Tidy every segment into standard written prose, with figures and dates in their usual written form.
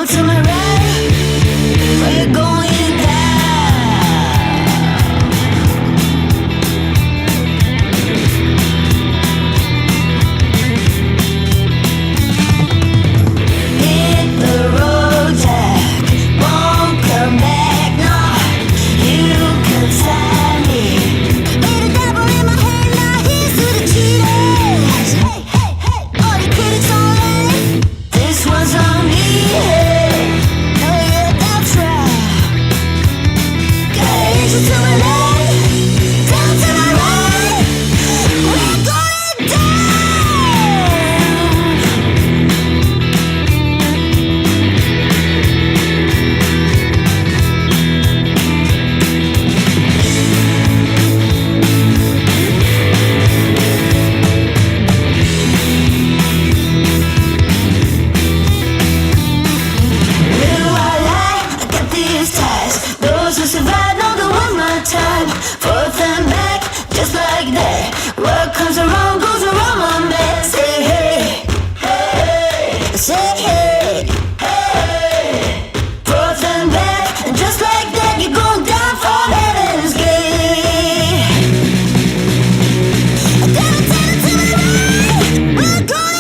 Down to my right, we're going down. Hit the road, Jack, won't come back, no, you can sign me. With a devil in my hand, now here's to the cheaters. Hey, hey, hey, all the critics on land, this one's on me. Hey, oh yeah, that's right. Gotta hit you to my left, down to my right, we're going down. Little while I got these ties. Those who survive know the one my time. Forth and back, just like that. What comes around goes around, my man. Say hey, hey, say hey, hey. Forth and back, and just like that, you're going down for heaven's gate. Down to my right, we're going down.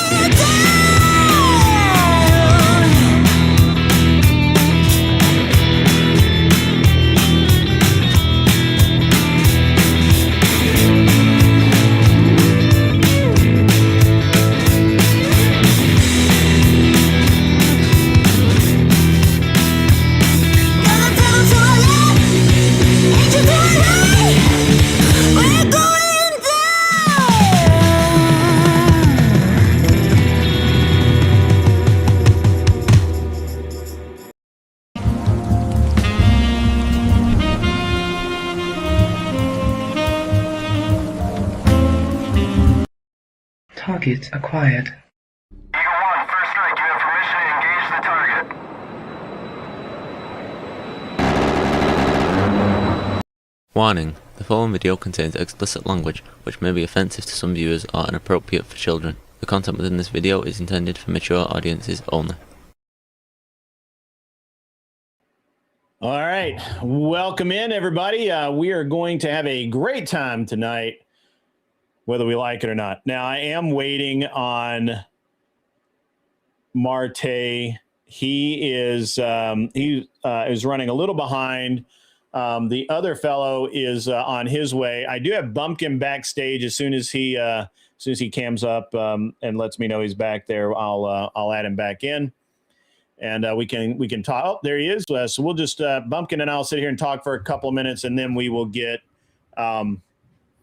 Target acquired. Eagle 1, first strike, you have permission to engage the target. Warning: the following video contains explicit language which may be offensive to some viewers or inappropriate for children. The content within this video is intended for mature audiences only. All right, welcome in everybody. We are going to have a great time tonight, whether we like it or not. Now, I am waiting on Martae. He is running a little behind. The other fellow is on his way. I do have Bumpkin backstage as soon as he cams up and lets me know he's back there. I'll add him back in. And we can talk. Oh, there he is. So we'll just Bumpkin and I'll sit here and talk for a couple of minutes, and then we will get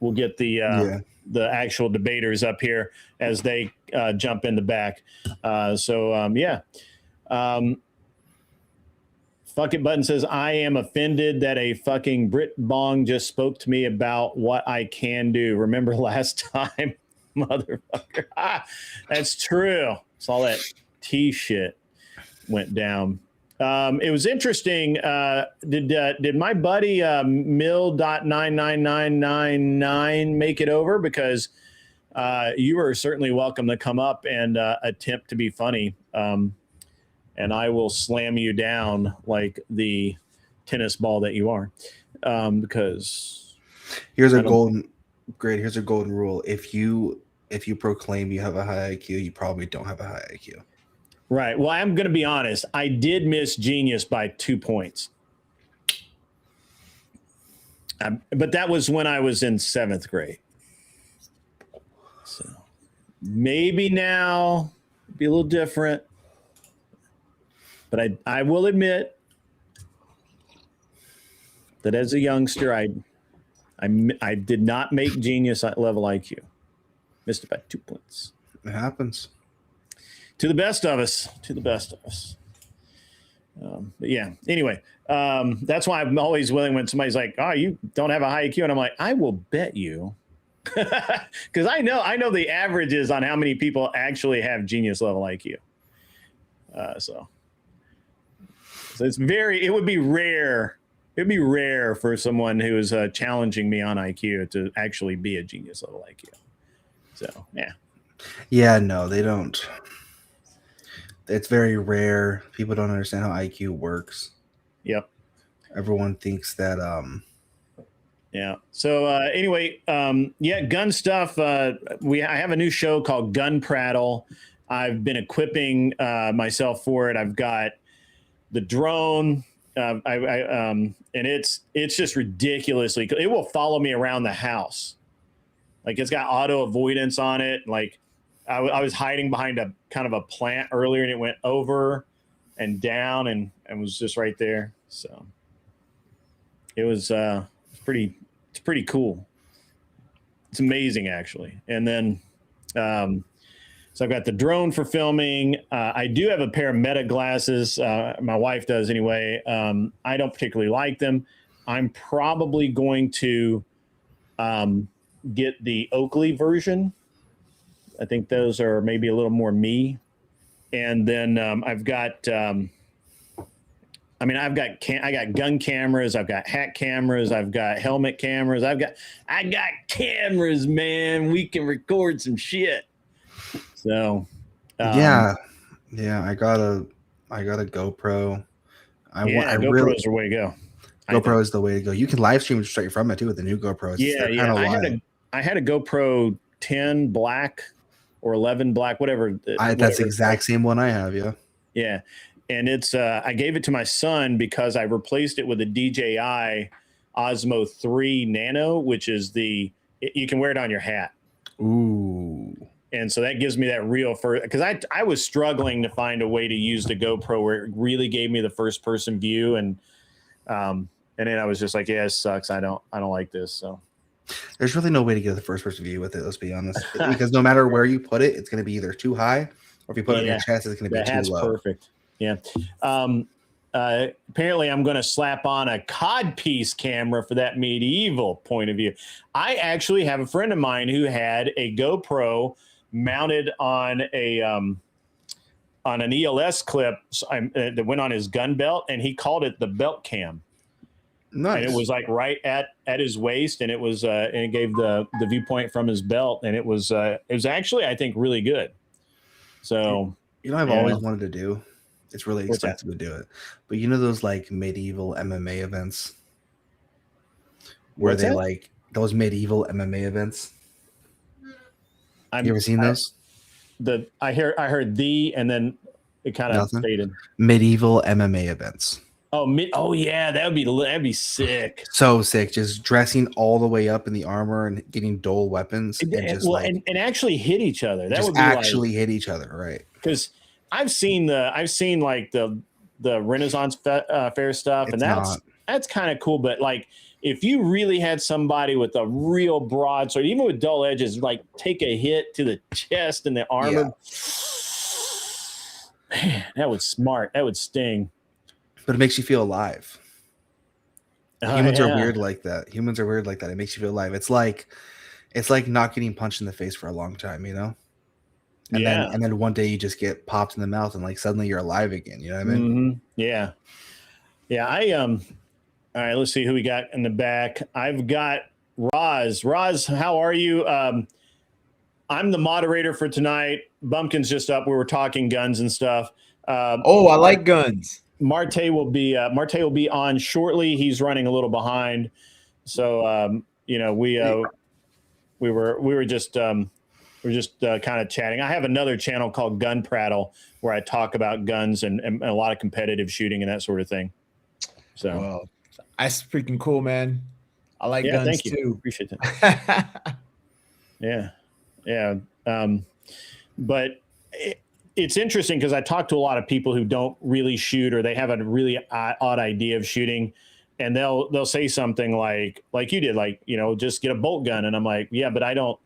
the actual debaters up here as they jump in the back. Fuck it button says, I am offended that a fucking Brit Bong just spoke to me about what I can do. Remember last time, motherfucker? That's true. It's all that T shit went down. It was interesting. Did my buddy Mill.99999 make it over? Because you were certainly welcome to come up and attempt to be funny. And I will slam you down like the tennis ball that you are. Because here's a golden rule. If you proclaim you have a high IQ, you probably don't have a high IQ. Right. Well, I'm going to be honest. I did miss genius by 2 points. But that was when I was in 7th grade. So maybe now it'd be a little different. But I will admit that as a youngster, I did not make genius level IQ. Missed it by 2 points. It happens. To the best of us. But yeah, anyway, that's why I'm always willing when somebody's like, oh, you don't have a high IQ. And I'm like, I will bet you. Because I know the averages on how many people actually have genius level IQ. So it would be rare. It'd be rare for someone who is challenging me on IQ to actually be a genius level IQ. So, yeah. Yeah, no, they don't it's very rare. People don't understand how IQ works. Yep. Everyone thinks that Yeah. So anyway, yeah, gun stuff. I have a new show called Gun Prattle. I've been equipping myself for it. I've got the drone. And it's just ridiculously. It will follow me around the house. Like it's got auto avoidance on it. Like I was hiding behind a kind of a plant earlier, and it went over and down and was just right there. So it was it's pretty cool. It's amazing actually. And then so I've got the drone for filming. I do have a pair of Meta glasses. My wife does anyway. I don't particularly like them. I'm probably going to get the Oakley version. I think those are maybe a little more me. And then I've got, I got gun cameras. I've got hat cameras. I've got helmet cameras. I got cameras, man. We can record some shit. So, yeah, I got a GoPro. GoPros are the way to go. GoPro is the way to go. You can live stream straight from it too with the new GoPros. Yeah. I had a GoPro 10 black or 11 black, whatever. That's the exact same one I have. Yeah. Yeah. And it's, I gave it to my son because I replaced it with a DJI Osmo 3 Nano, which is you can wear it on your hat. Ooh. And so that gives me that real first, because I was struggling to find a way to use the GoPro where it really gave me the first person view. And then I was just like, yeah, it sucks. I don't like this. So there's really no way to get the first person view with it. Let's be honest, because no matter where you put it, it's going to be either too high, or if you put it on your chest, it's going to be too low. Perfect. Yeah. Apparently I'm going to slap on a codpiece camera for that medieval point of view. I actually have a friend of mine who had a GoPro mounted on an ELS clip that went on his gun belt, and he called it the belt cam. Nice. And it was like right at his waist, and it was and it gave the viewpoint from his belt, and it was actually, I think, really good. So I've always wanted to do. It's really expensive to do it, but those like medieval MMA events where they like those medieval MMA events. You ever seen those? I heard and then it kind of faded. Medieval MMA events. Oh yeah, that'd be sick. So sick, just dressing all the way up in the armor and getting dual weapons and actually hit each other. That would be hit each other, right? Because I've seen like the Renaissance fair stuff, and that's kind of cool. But like, if you really had somebody with a real broadsword, even with dull edges, like take a hit to the chest and the armor, man, that would sting. But it makes you feel alive. Humans are weird like that. It makes you feel alive. It's like not getting punched in the face for a long time, And then one day you just get popped in the mouth and like suddenly you're alive again. You know what I mean? Mm-hmm. Yeah. Yeah. All right, let's see who we got in the back. I've got Roz. Roz, how are you? I'm the moderator for tonight. Bumpkin's just up. We were talking guns and stuff. I like guns. Martae will be on shortly. He's running a little behind. So, we were just kind of chatting. I have another channel called Gun Prattle where I talk about guns and a lot of competitive shooting and that sort of thing. So, well, that's freaking cool, man. I like guns thank you. too. Appreciate that. Yeah. But it's interesting because I talk to a lot of people who don't really shoot, or they have a really odd idea of shooting, and they'll say something like you did, like, just get a bolt gun. And I'm like, yeah, but I don't.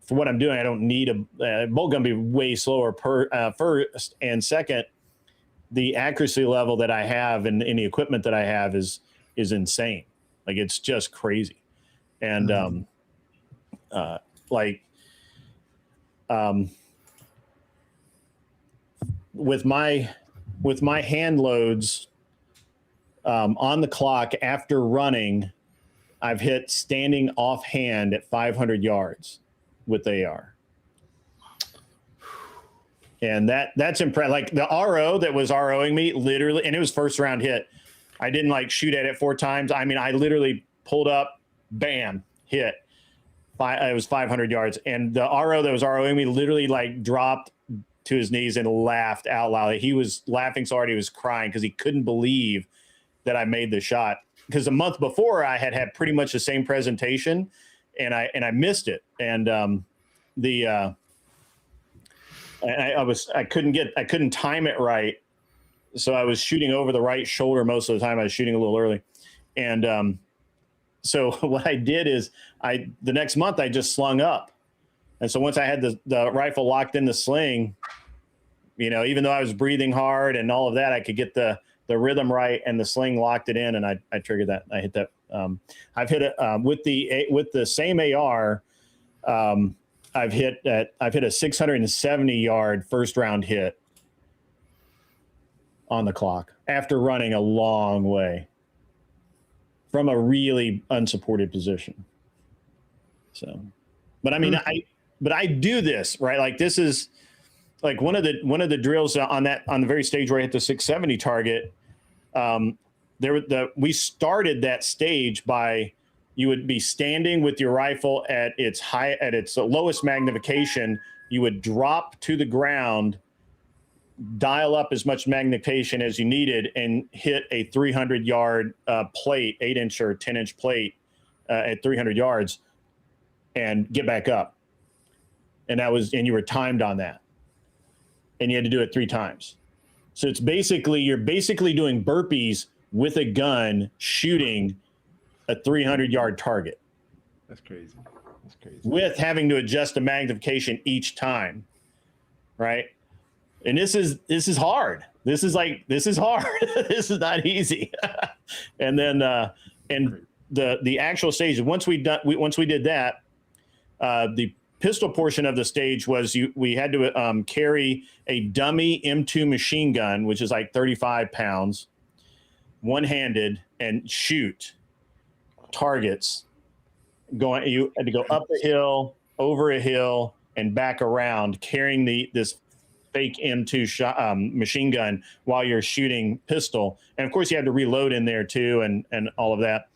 For what I'm doing, I don't need a bolt gun. Be way slower first, and second, the accuracy level that I have and the equipment that I have is insane. Like, it's just crazy. And with my hand loads on the clock after running, I've hit standing offhand at 500 yards with AR. And that's impressive. Like the RO that was ROing me literally, and it was first round hit. I didn't like shoot at it 4 times. I mean, I literally pulled up, bam, hit. It was 500 yards. And the RO that was ROing me literally like dropped to his knees and laughed out loud. He was laughing so hard he was crying because he couldn't believe that I made the shot. Because a month before I had pretty much the same presentation and I missed it. And I couldn't time it right. So I was shooting over the right shoulder most of the time. I was shooting a little early. And so what I did is the next month I just slung up. And so once I had the rifle locked in the sling, even though I was breathing hard and all of that, I could get the rhythm right and the sling locked it in. And I triggered that. I hit that. I've hit it with the same AR. I've hit a 670 yard first round hit on the clock after running a long way from a really unsupported position. So, but I mean, I do this, right? Like this is like one of the drills on the very stage where I hit the 670 target. We started that stage by, you would be standing with your rifle at its lowest magnification. You would drop to the ground, dial up as much magnification as you needed, and hit a 300 yard plate, 8-inch or 10-inch plate at 300 yards, and get back up. And you were timed on that, and you had to do it 3 times. So you're basically doing burpees with a gun, shooting a 300 yard target. That's crazy. With having to adjust the magnification each time, right? And this is hard. This is hard. This is not easy. And then and the actual stage, once we did that, the pistol portion of the stage was we had to carry a dummy M2 machine gun, which is like 35 pounds, one-handed, and shoot targets. You had to go up a hill, over a hill, and back around, carrying this fake M2 machine gun while you're shooting pistol. And of course, you had to reload in there too, and all of that.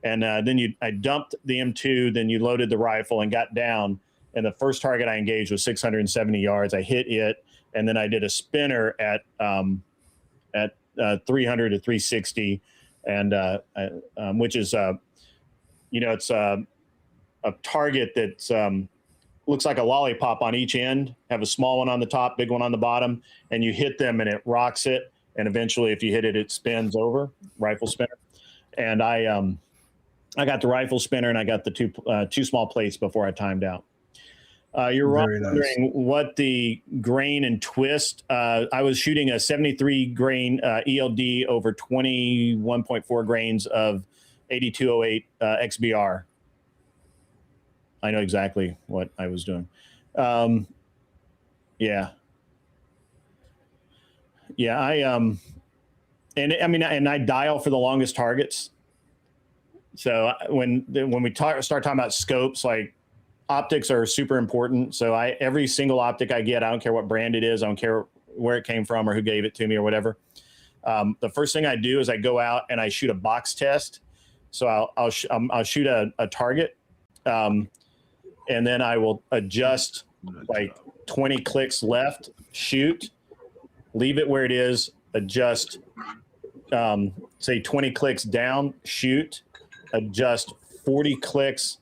And then I dumped the M2, then you loaded the rifle and got down. And the first target I engaged was 670 yards. I hit it, and then I did a spinner at 300 to 360, and which is it's a target that looks like a lollipop on each end. Have a small one on the top, big one on the bottom, and you hit them and it rocks it. And eventually, if you hit it, it spins over. Rifle spinner. And I got the rifle spinner, and I got the two small plates before I timed out. You're wondering what the grain and twist. I was shooting a 73 grain ELD over 21.4 grains of 8208 XBR. I know exactly what I was doing. Yeah. And I dial for the longest targets. So when we start talking about scopes, like, optics are super important. So every single optic I get, I don't care what brand it is, I don't care where it came from or who gave it to me or whatever. The first thing I do is I go out and I shoot a box test. So I'll shoot a target, and then I will adjust like 20 clicks left, shoot, leave it where it is, adjust, say 20 clicks down, shoot, adjust 40 clicks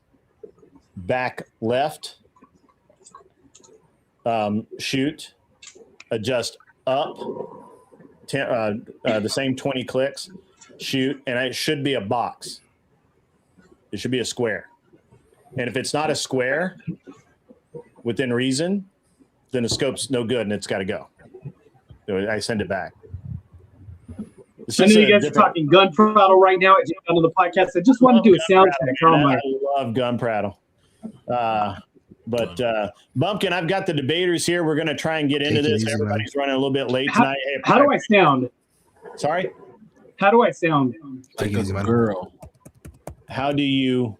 back left, shoot, adjust up, the same 20 clicks, shoot, and it should be a box. It should be a square. And if it's not a square within reason, then the scope's no good and it's got to go. So I send it back. I know you guys are talking gun prattle right now at the end of the podcast. I just want to do a sound check. I love gun prattle. But Bumpkin, I've got the debaters here. We're going to try and get into this. Everybody's running a little bit late tonight. How do I sound? Sorry? How do I sound? Like a girl. How do you?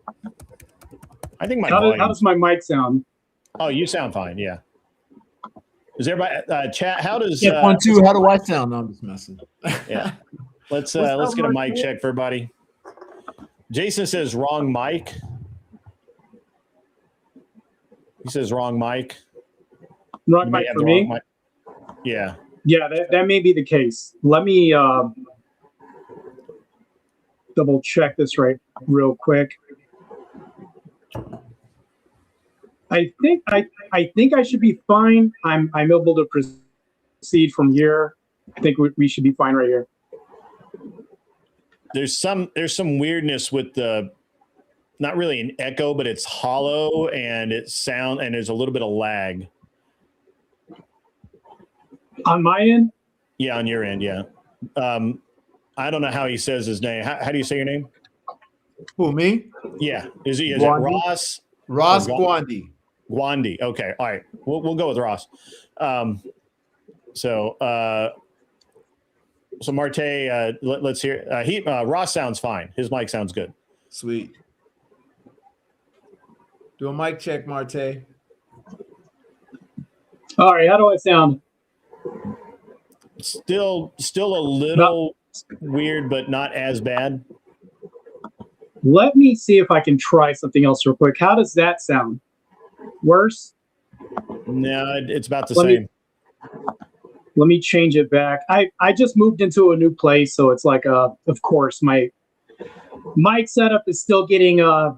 I think how does my mic sound? Oh, you sound fine. Yeah. Is everybody chat? How does Check 1 2? How do I sound? No, I'm just messing. Yeah. Let's get a mic check for everybody. Jason says wrong mic. He says wrong mic. Wrong mic for me? Mic. Yeah. Yeah, that may be the case. Let me double check this real quick. I think I should be fine. I'm able to proceed from here. I think we should be fine right here. There's some weirdness with the, not really an echo, but it's hollow and there's a little bit of lag. On my end? Yeah, on your end, yeah. I don't know how he says his name. How do you say your name? Who, me? Yeah. Is it Ross? Ross Guandi. Guandi. Okay. All right. We'll go with Ross. So Martae, let's hear. Ross sounds fine. His mic sounds good. Sweet. Do a mic check, Martae. All right. How do I sound? Still a little weird, but not as bad. Let me see if I can try something else real quick. How does that sound? Worse? No, it's about the same. Let me change it back. I just moved into a new place, so it's like, of course, my mic setup is still getting, I'm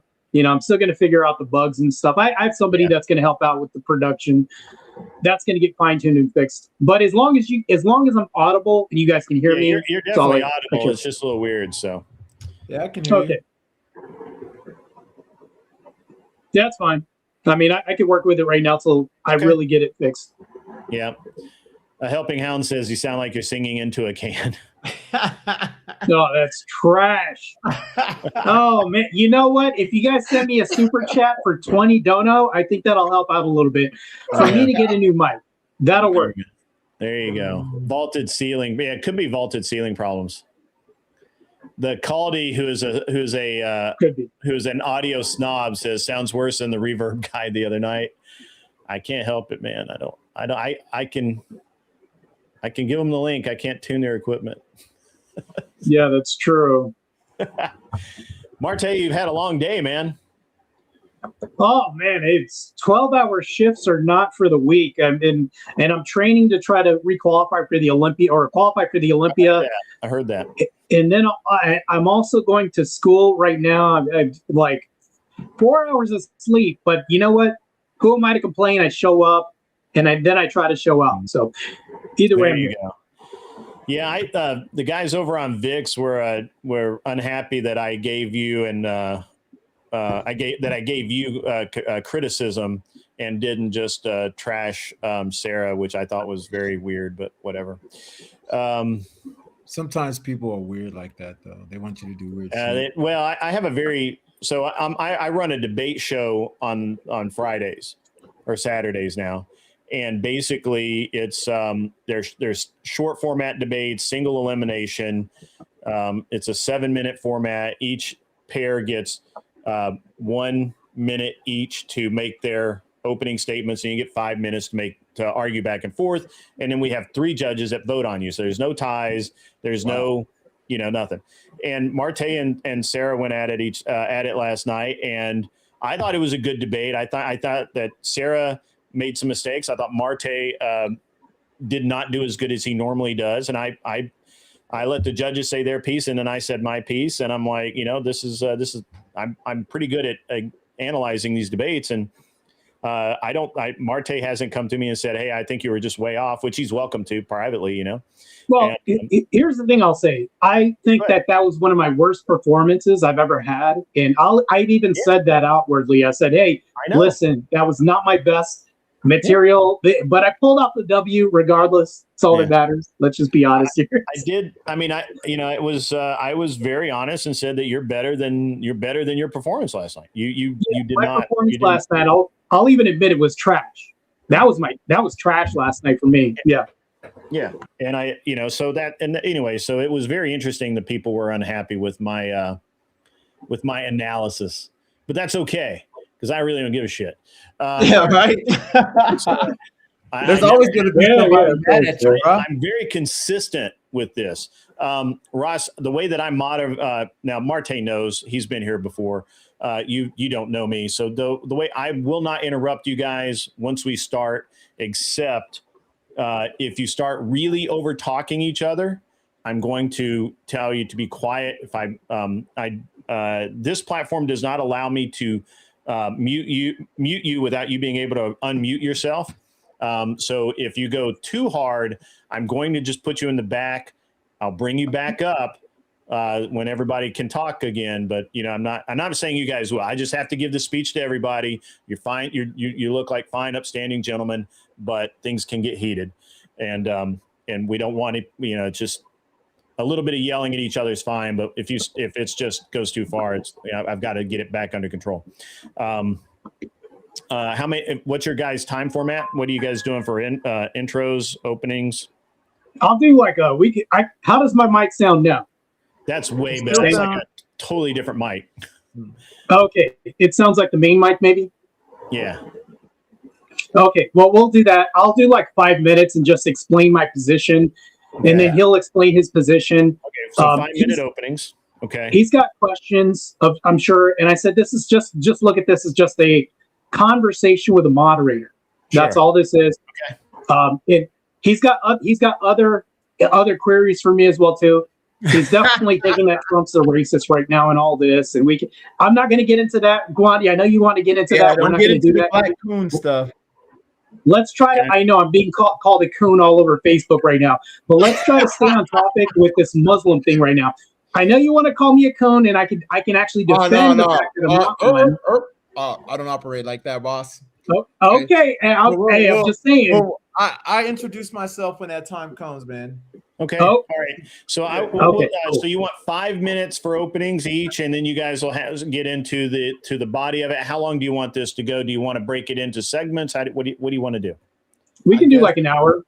still going to figure out the bugs and stuff. I have somebody that's going to help out with the production. That's going to get fine-tuned and fixed. But as long as I'm audible and you guys can hear me, you're definitely audible. It's just a little weird. So yeah, I can hear you. That's fine. I mean, I can work with it right now till I really get it fixed. Yeah. A helping hound says you sound like you're singing into a can. No, that's trash. Oh man, you know what? If you guys send me a super chat for 20 dono, I think that'll help out a little bit for me to get a new mic. That'll work. There you go. Vaulted ceiling. Yeah, it could be vaulted ceiling problems. The Caldy, who's an audio snob, says sounds worse than the reverb guy the other night. I can't help it, man. I can give them the link. I can't tune their equipment. Yeah, that's true. Martae, you've had a long day, man. Oh man, it's 12-hour shifts are not for the weak. And I'm training to try to qualify for the Olympia. I heard that. And then I'm also going to school right now. I'm like 4 hours of sleep, but you know what? Who am I to complain? I show up, and then I try to show out. So either way, you go. Yeah, the guys over on VIX were unhappy that I gave you criticism and didn't just trash Sarah, which I thought was very weird, but whatever. Sometimes people are weird like that, though. They want you to do weird shit. I have I run a debate show on Fridays or Saturdays now. And basically it's there's short format debates, single elimination. It's a 7-minute format. Each pair gets 1 minute each to make their opening statements, and you get 5 minutes to argue back and forth. And then we have 3 judges that vote on you. So there's no ties. There's no, nothing. And Martae and Sarah went at it last night, and I thought it was a good debate. I thought that Sarah made some mistakes. I thought Martae did not do as good as he normally does, and I let the judges say their piece, and then I said my piece, and I'm like, I'm pretty good at analyzing these debates, and Martae hasn't come to me and said, hey, I think you were just way off, which he's welcome to privately, Well, here's the thing I'll say. I think that was one of my worst performances I've ever had, and I've even said that outwardly. I said, hey, listen, that was not my best material, but I pulled off the W regardless. It's all that matters. Let's just be honest here. I did. I mean, it was. I was very honest and said that you're better than your performance last night. You did not. Performance last night. I'll even admit it was trash. That was trash last night for me. Yeah. Yeah, and anyway, so it was very interesting that people were unhappy with my analysis, but that's okay because I really don't give a shit. Yeah, right. There's always going to be somebody mad at you, bro. I'm very consistent with this. Ross, the way that I'm now Martae knows, he's been here before. You don't know me. So the way I will not interrupt you guys once we start, except if you start really over talking each other, I'm going to tell you to be quiet. If this platform does not allow me to mute you without you being able to unmute yourself. So if you go too hard, I'm going to just put you in the back. I'll bring you back up when everybody can talk again. But I'm not saying you guys will. I just have to give the speech to everybody. You're fine. You look like fine, upstanding gentlemen, but things can get heated, and we don't want it. Just a little bit of yelling at each other is fine. But if it's just goes too far, I've got to get it back under control. What's your guys' time format? What are you guys doing for intros, openings? I'll do like how does my mic sound now? That's way better. It's like a totally different mic. Okay. It sounds like the main mic, maybe? Yeah. Okay. Well, we'll do that. I'll do like 5 minutes and just explain my position. Okay. And then he'll explain his position. Okay. So 5-minute openings. Okay. He's got questions I'm sure. And I said, this is just look at this as just a conversation with a moderator. Sure. That's all this is. Okay. He's got other queries for me as well too. He's definitely thinking that Trump's a racist right now and all this, and I'm not going to get into that, Guandi. I know you want to get into that. We're not going to do that. Black coon stuff. Let's try to. I know I'm being called a coon all over Facebook right now, but let's try to stay on topic with this Muslim thing right now. I know you want to call me a coon, and I can actually defend the fact that I'm not one. I don't operate like that, boss. Oh, okay, I'm just saying. I introduce myself when that time comes, man. Okay. All right. So so you want 5 minutes for openings each, and then you guys will get into the body of it. How long do you want this to go? Do you want to break it into segments? What do you want to do? We can do like an hour.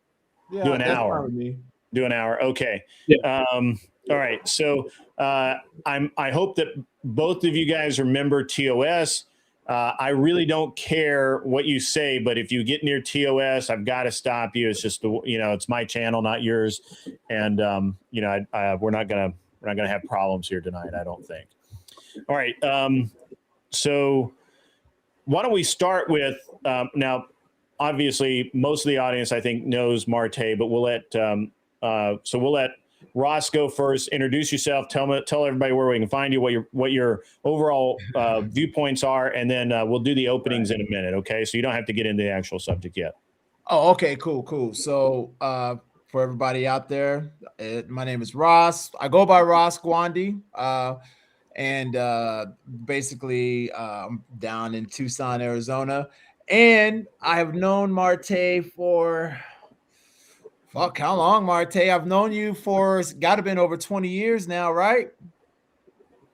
Yeah, do an hour. Do an hour. Okay. Yeah. All right. So I hope that both of you guys remember TOS. I really don't care what you say, but if you get near TOS, I've got to stop you. It's just it's my channel, not yours, and we're not gonna have problems here tonight, I don't think. All right, so why don't we start with now? Obviously, most of the audience I think knows Martae, but we'll let Ross go first. Introduce yourself. Tell everybody where we can find you, what your overall viewpoints are, and then we'll do the openings in a minute. Okay, so you don't have to get into the actual subject yet. Oh, okay, cool. So for everybody out there, my name is Ross. I go by Ross Guandi, and basically I'm down in Tucson, Arizona, and I have known Martae for. Fuck, how long, Martae? I've known you for got to been over 20 years now, right?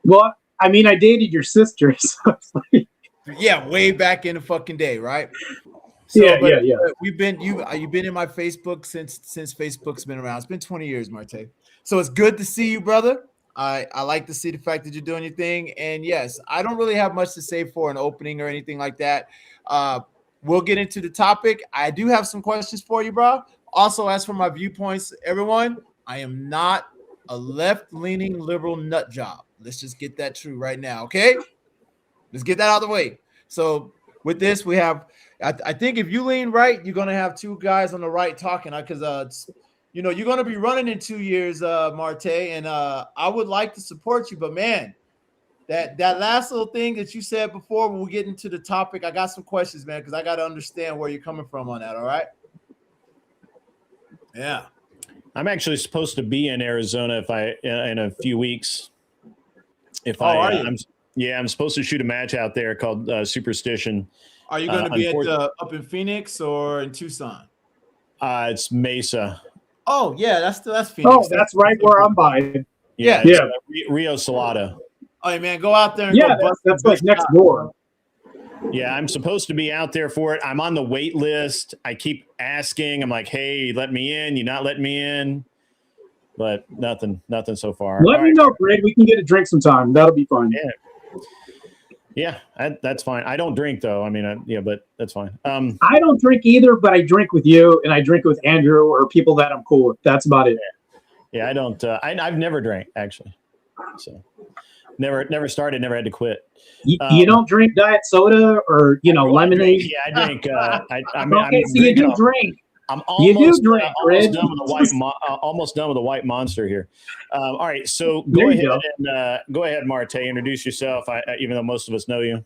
Well, I mean, I dated your sister. So yeah, way back in the fucking day, right? So, yeah. You've been in my Facebook since Facebook's been around. It's been 20 years, Martae. So it's good to see you, brother. I like to see the fact that you're doing your thing. And yes, I don't really have much to say for an opening or anything like that. We'll get into the topic. I do have some questions for you, bro. Also, as for my viewpoints, everyone, I am not a left-leaning liberal nut job. Let's just get that true right now, okay? Let's get that out of the way. So with this, we have, I think if you lean right, you're going to have two guys on the right talking because, you're going to be running in 2 years, Martae, and I would like to support you. But, man, that last little thing that you said before when we get into the topic, I got some questions, man, because I got to understand where you're coming from on that, all right? Yeah, I'm actually supposed to be in Arizona in a few weeks. I'm supposed to shoot a match out there called Superstition. Are you going to be up in Phoenix or in Tucson? It's Mesa. Oh yeah, that's Phoenix. Oh, that's right where I'm by. Yeah. Rio Salado. Oh man, go out there. And that's like next door. Yeah, I'm supposed to be out there for it. I'm on the wait list. I keep asking. I'm like, hey, let me in. You're not letting me in. But nothing so far. Let me know, Greg. We can get a drink sometime. That'll be fun. Yeah. Yeah, that's fine. I don't drink though. I mean, yeah, but that's fine. I don't drink either, but I drink with you and I drink with Andrew or people that I'm cool with. That's about it. Yeah, I don't. I've never drank actually, so never started, never had to quit. You don't drink diet soda or lemonade? I drink. I'm okay, so you do drink. I'm you almost, do drink, almost done with the almost done with the white monster here. All right, so go ahead and go ahead, Martae. Introduce yourself. Even though most of us know you.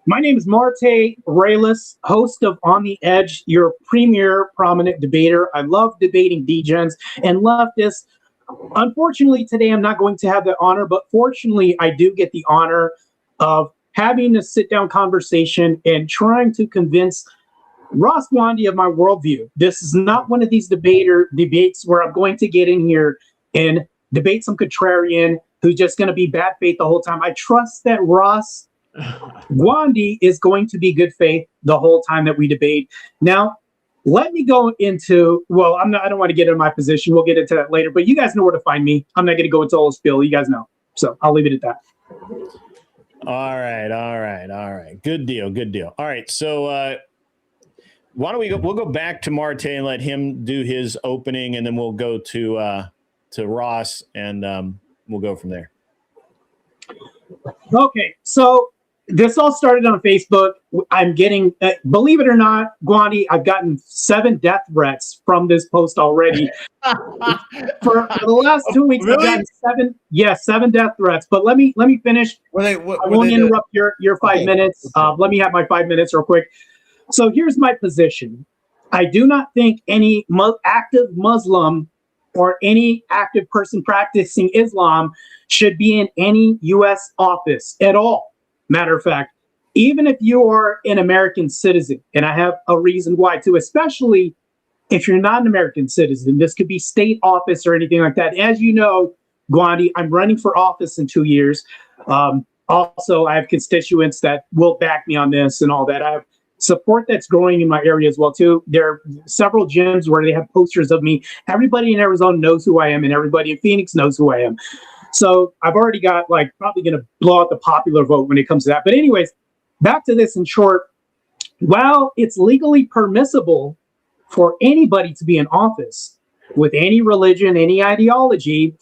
My name is Martae Ruelas, host of On the Edge, your premier prominent debater. I love debating degens and leftists. Unfortunately, today I'm not going to have the honor, but fortunately, I do get the honor of having a sit-down conversation and trying to convince Ross Guandi of my worldview. This is not one of these debates where I'm going to get in here and debate some contrarian who's just going to be bad faith the whole time. I trust that Ross Guandi is going to be good faith the whole time that we debate. Now, let me go into, I don't want to get into my position. We'll get into that later, but you guys know where to find me. I'm not going to go into all the spiel. You guys know. So I'll leave it at that. All right. Good deal. All right. So why don't we'll go back to Martae and let him do his opening, and then we'll go to Ross, and we'll go from there. Okay. So this all started on Facebook. I'm getting, believe it or not, Guandi, I've gotten 7 death threats from this post already. for the last 2 weeks, really? I've gotten 7 death threats. But let me finish. I won't interrupt your 5 minutes. Let me have my 5 minutes real quick. So here's my position. I do not think any active Muslim or any active person practicing Islam should be in any U.S. office at all. Matter of fact, even if you are an American citizen, and I have a reason why too, especially if you're not an American citizen, this could be state office or anything like that. As you know, Guandi, I'm running for office in 2 years. Also, I have constituents that will back me on this and all that. I have support that's growing in my area as well too. There are several gyms where they have posters of me. Everybody in Arizona knows who I am, and everybody in Phoenix knows who I am. So I've already got probably going to blow out the popular vote when it comes to that. But anyways, back to this in short. While it's legally permissible for anybody to be in office with any religion, any ideology,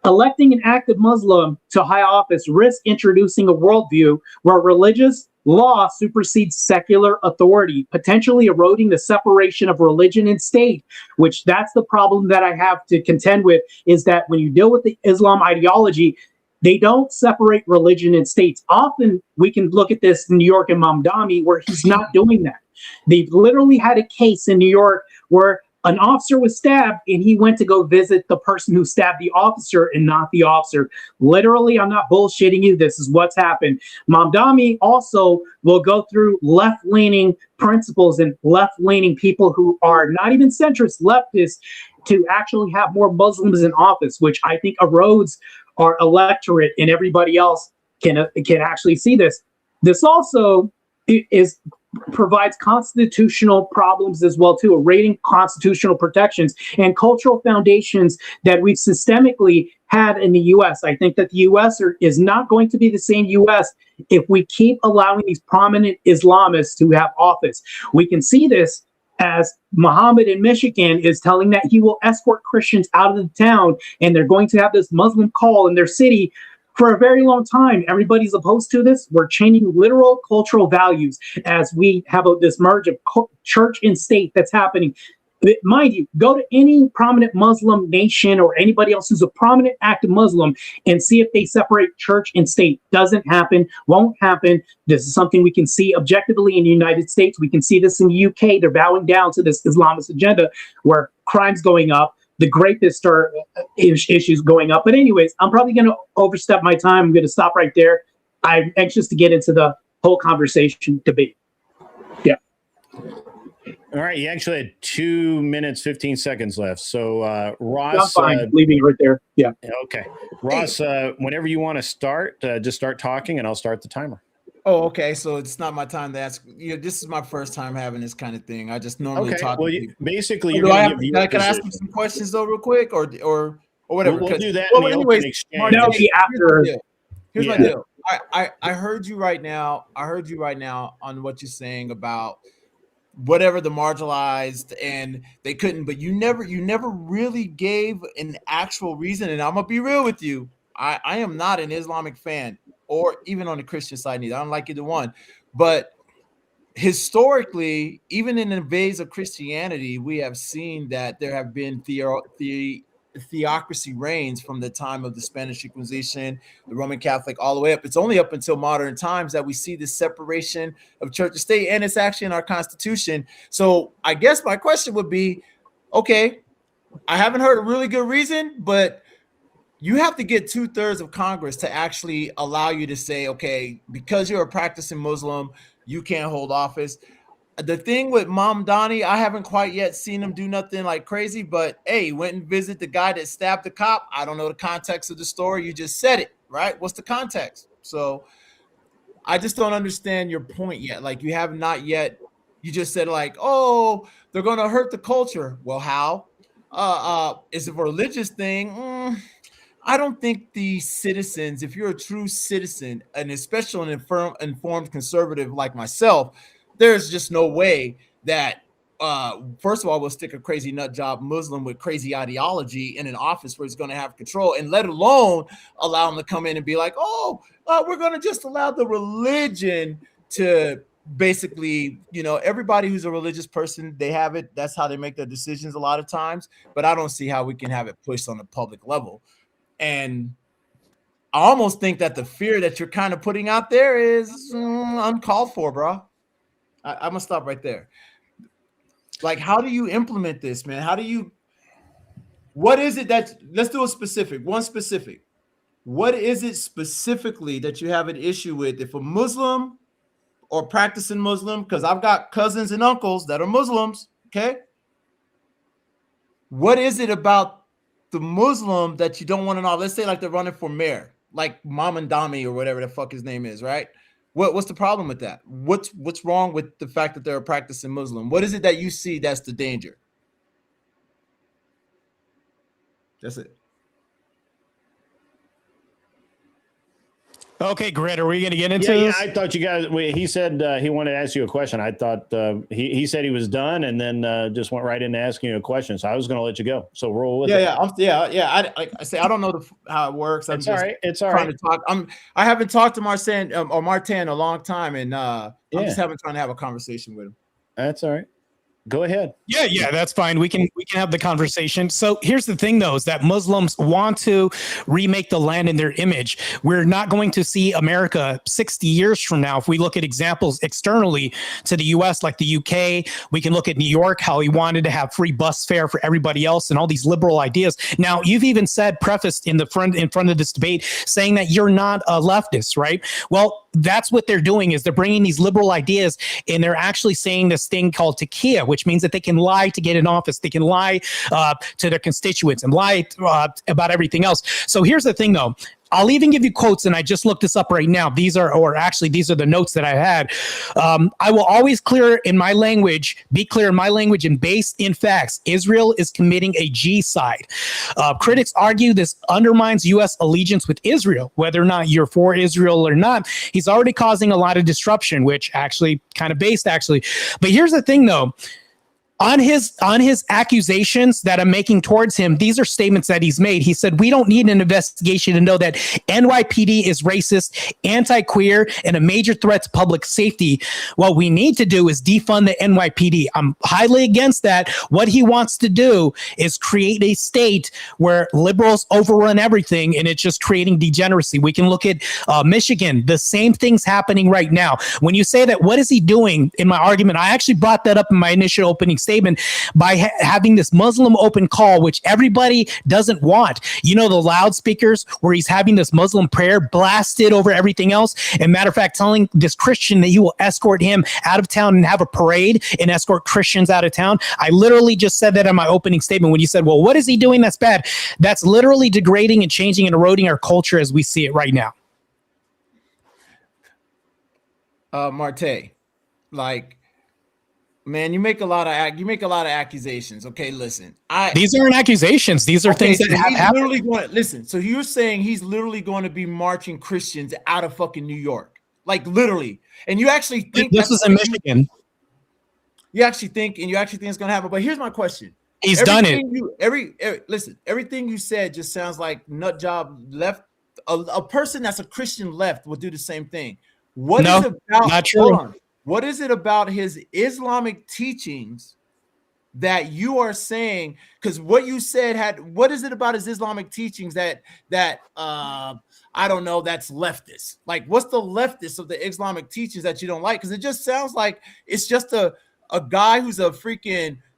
electing an active Muslim to high office risks introducing a worldview where religious law supersedes secular authority, potentially eroding the separation of religion and state, which that's the problem that I have to contend with, is that when you deal with the Islam ideology, they don't separate religion and states. Often we can look at this in New York and Mamdani where he's not doing that. They've literally had a case in New York where an officer was stabbed and he went to go visit the person who stabbed the officer and not the officer. Literally, I'm not bullshitting you. This is what's happened. Mamdani also will go through left-leaning principles and left-leaning people who are not even centrist, leftists, to actually have more Muslims in office, which I think erodes our electorate, and everybody else can actually see this. This also provides constitutional problems as well too, eroding constitutional protections and cultural foundations that we've systemically had in the U.S. I think that the U.S. is not going to be the same U.S. if we keep allowing these prominent Islamists to have office. We can see this as Muhammad in Michigan is telling that he will escort Christians out of the town, and they're going to have this Muslim call in their city for a very long time. Everybody's opposed to this. We're changing literal cultural values as we have this merge of church and state that's happening. But mind you, go to any prominent Muslim nation or anybody else who's a prominent active Muslim and see if they separate church and state. Doesn't happen, won't happen. This is something we can see objectively in the United States. We can see this in the UK. They're bowing down to this Islamist agenda where crime's going up. The greatest are issues going up. But anyways, I'm probably going to overstep my time. I'm going to stop right there. I'm anxious to get into the whole conversation debate. Yeah. All right. You actually had 2 minutes, 15 seconds left. So Ross. I'm fine. Leaving it right there. Yeah. Okay. Ross, whenever you want to start, just start talking and I'll start the timer. Oh, okay. So it's not my time to ask. This is my first time having this kind of thing. I just normally talk. Well, basically, can I ask him some questions though, real quick, or whatever? We'll do that. Well, anyways, that'll be after. Here's my deal. I heard you right now. I heard you right now on what you're saying about whatever the marginalized and they couldn't, but you never really gave an actual reason. And I'm gonna be real with you. I am not an Islamic fan or even on the Christian side neither. I don't like either one. But historically, even in the ways of Christianity, we have seen that there have been theocracy reigns from the time of the Spanish Inquisition, the Roman Catholic, all the way up. It's only up until modern times that we see this separation of church and state, and it's actually in our Constitution. So I guess my question would be, okay, I haven't heard a really good reason, but you have to get 2/3 of Congress to actually allow you to say, okay, because you're a practicing Muslim, you can't hold office. The thing with Mamdani, I haven't quite yet seen him do nothing like crazy, but hey, went and visit the guy that stabbed the cop. I don't know the context of the story. You just said it, right? What's the context? So I just don't understand your point yet. Like you have not yet. You just said like, oh, they're going to hurt the culture. Well, how? Is it a religious thing? I don't think the citizens, if you're a true citizen, and especially an informed conservative like myself, there's just no way that, first of all, we'll stick a crazy nut job Muslim with crazy ideology in an office where he's going to have control, and let alone allow him to come in and be like, oh, we're going to just allow the religion to basically, everybody who's a religious person, they have it. That's how they make their decisions a lot of times. But I don't see how we can have it pushed on a public level. And I almost think that the fear that you're kind of putting out there is uncalled for, bro. I'm gonna stop right there. Like, how do you implement this, man? What is it let's do a specific, one specific. What is it specifically that you have an issue with? If a Muslim or practicing Muslim, because I've got cousins and uncles that are Muslims, okay? What is it about the Muslim that you don't want to know? Let's say like they're running for mayor, like Mamdani or whatever the fuck his name is, right? What's the problem with that? What's wrong with the fact that they're a practicing Muslim? What is it that you see that's the danger? That's it. Okay, Grit, are we going to get into Yeah, this? I thought you guys. He said he wanted to ask you a question. I thought he said he was done, and then just went right into asking you a question. So I was going to let you go. So roll with it. Yeah. I say I don't know how it works. It's all right. It's all right. To talk. I haven't talked to Martae in a long time, and I'm just trying to have a conversation with him. That's all right. Go ahead. Yeah, that's fine. We can have the conversation. So here's the thing, though, is that Muslims want to remake the land in their image. We're not going to see America 60 years from now. If we look at examples externally to the U.S., like the UK, we can look at New York, how he wanted to have free bus fare for everybody else and all these liberal ideas. Now, you've even said, prefaced in front of this debate, saying that you're not a leftist, right? Well, that's what they're doing, is they're bringing these liberal ideas and they're actually saying this thing called taqiyya, which means that they can lie to get in office. They can lie to their constituents and lie about everything else. So here's the thing, though. I'll even give you quotes, and I just looked this up right now. These are the notes that I had. I will always be clear in my language and based in facts. Israel is committing a genocide. Critics argue this undermines U.S. allegiance with Israel, whether or not you're for Israel or not. He's already causing a lot of disruption, which actually kind of based. But here's the thing, though. On his accusations that I'm making towards him, these are statements that he's made. He said, we don't need an investigation to know that NYPD is racist, anti-queer, and a major threat to public safety. What we need to do is defund the NYPD. I'm highly against that. What he wants to do is create a state where liberals overrun everything, and it's just creating degeneracy. We can look at Michigan. The same thing's happening right now. When you say that, what is he doing? In my argument, I actually brought that up in my initial opening statement by having this Muslim open call, which everybody doesn't want. You know, the loudspeakers where he's having this Muslim prayer blasted over everything else. And matter of fact, telling this Christian that he will escort him out of town and have a parade and escort Christians out of town. I literally just said that in my opening statement when you said, well, what is he doing that's bad? That's literally degrading and changing and eroding our culture as we see it right now. Martae, like, Man, you make a lot of accusations. Okay, listen. These aren't accusations. These are things that have happened. Listen, so you're saying he's literally going to be marching Christians out of fucking New York, like literally, and you actually think this is in Michigan? You actually think it's going to happen. But here's my question: He's done it. Listen, everything you said just sounds like nut job left. A person that's a Christian left will do the same thing. Not true. Hold on. What is it about his Islamic teachings that you are saying? Because what you said what is it about his Islamic teachings that I don't know, that's leftist? Like, what's the leftist of the Islamic teachings that you don't like? Because it just sounds like it's just a guy who's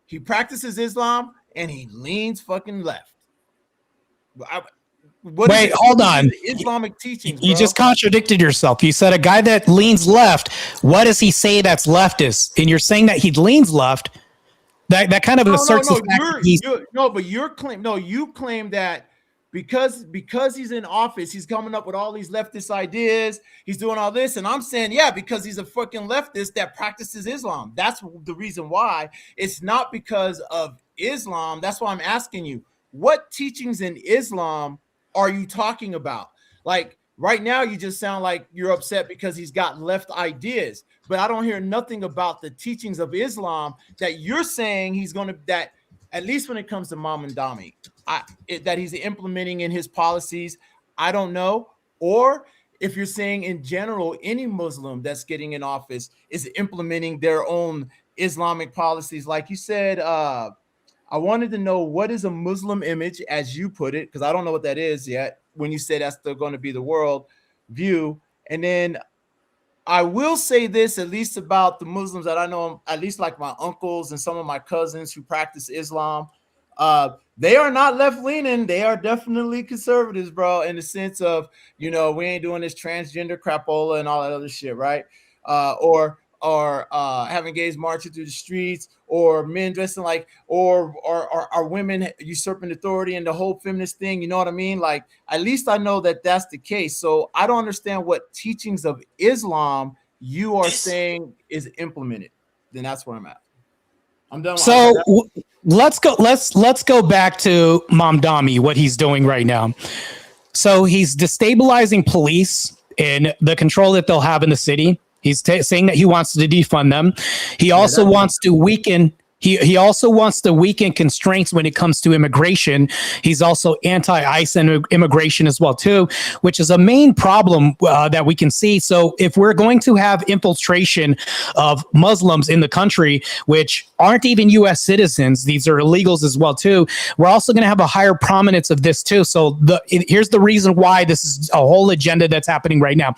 he practices Islam and he leans fucking left. Wait, hold on. Islamic teachings. You just contradicted yourself. You said a guy that leans left. What does he say that's leftist? And you're saying that he leans left. That kind of asserts the fact that you claim that because he's in office, he's coming up with all these leftist ideas. He's doing all this, and I'm saying, yeah, because he's a fucking leftist that practices Islam. That's the reason why. It's not because of Islam. That's why I'm asking you, what teachings in Islam are you talking about? Like right now, you just sound like you're upset because he's got left ideas, but I don't hear nothing about the teachings of Islam that you're saying that at least when it comes to Mamdani, that he's implementing in his policies. I don't know. Or if you're saying in general, any Muslim that's getting in office is implementing their own Islamic policies. Like you said, I wanted to know, what is a Muslim image, as you put it, because I don't know what that is yet, when you say that's going to be the world view. And then I will say this, at least about the Muslims that I know, at least like my uncles and some of my cousins who practice Islam, they are not left-leaning. They are definitely conservatives, bro, in the sense of, we ain't doing this transgender crapola and all that other shit, right? Or having gays marching through the streets, or men dressing like, or are women usurping authority and the whole feminist thing. You know what I mean? Like, at least I know that that's the case. So I don't understand what teachings of Islam you are saying is implemented. Then that's where I'm at. I'm done. So let's go back to Mamdani, what he's doing right now. So he's destabilizing police and the control that they'll have in the city. He's saying that he wants to defund them. He also wants to weaken. He also wants to weaken constraints when it comes to immigration. He's also anti-ICE and immigration as well too, which is a main problem that we can see. So if we're going to have infiltration of Muslims in the country, which aren't even U.S. citizens, these are illegals as well too, we're also going to have a higher prominence of this too. So here's the reason why this is a whole agenda that's happening right now.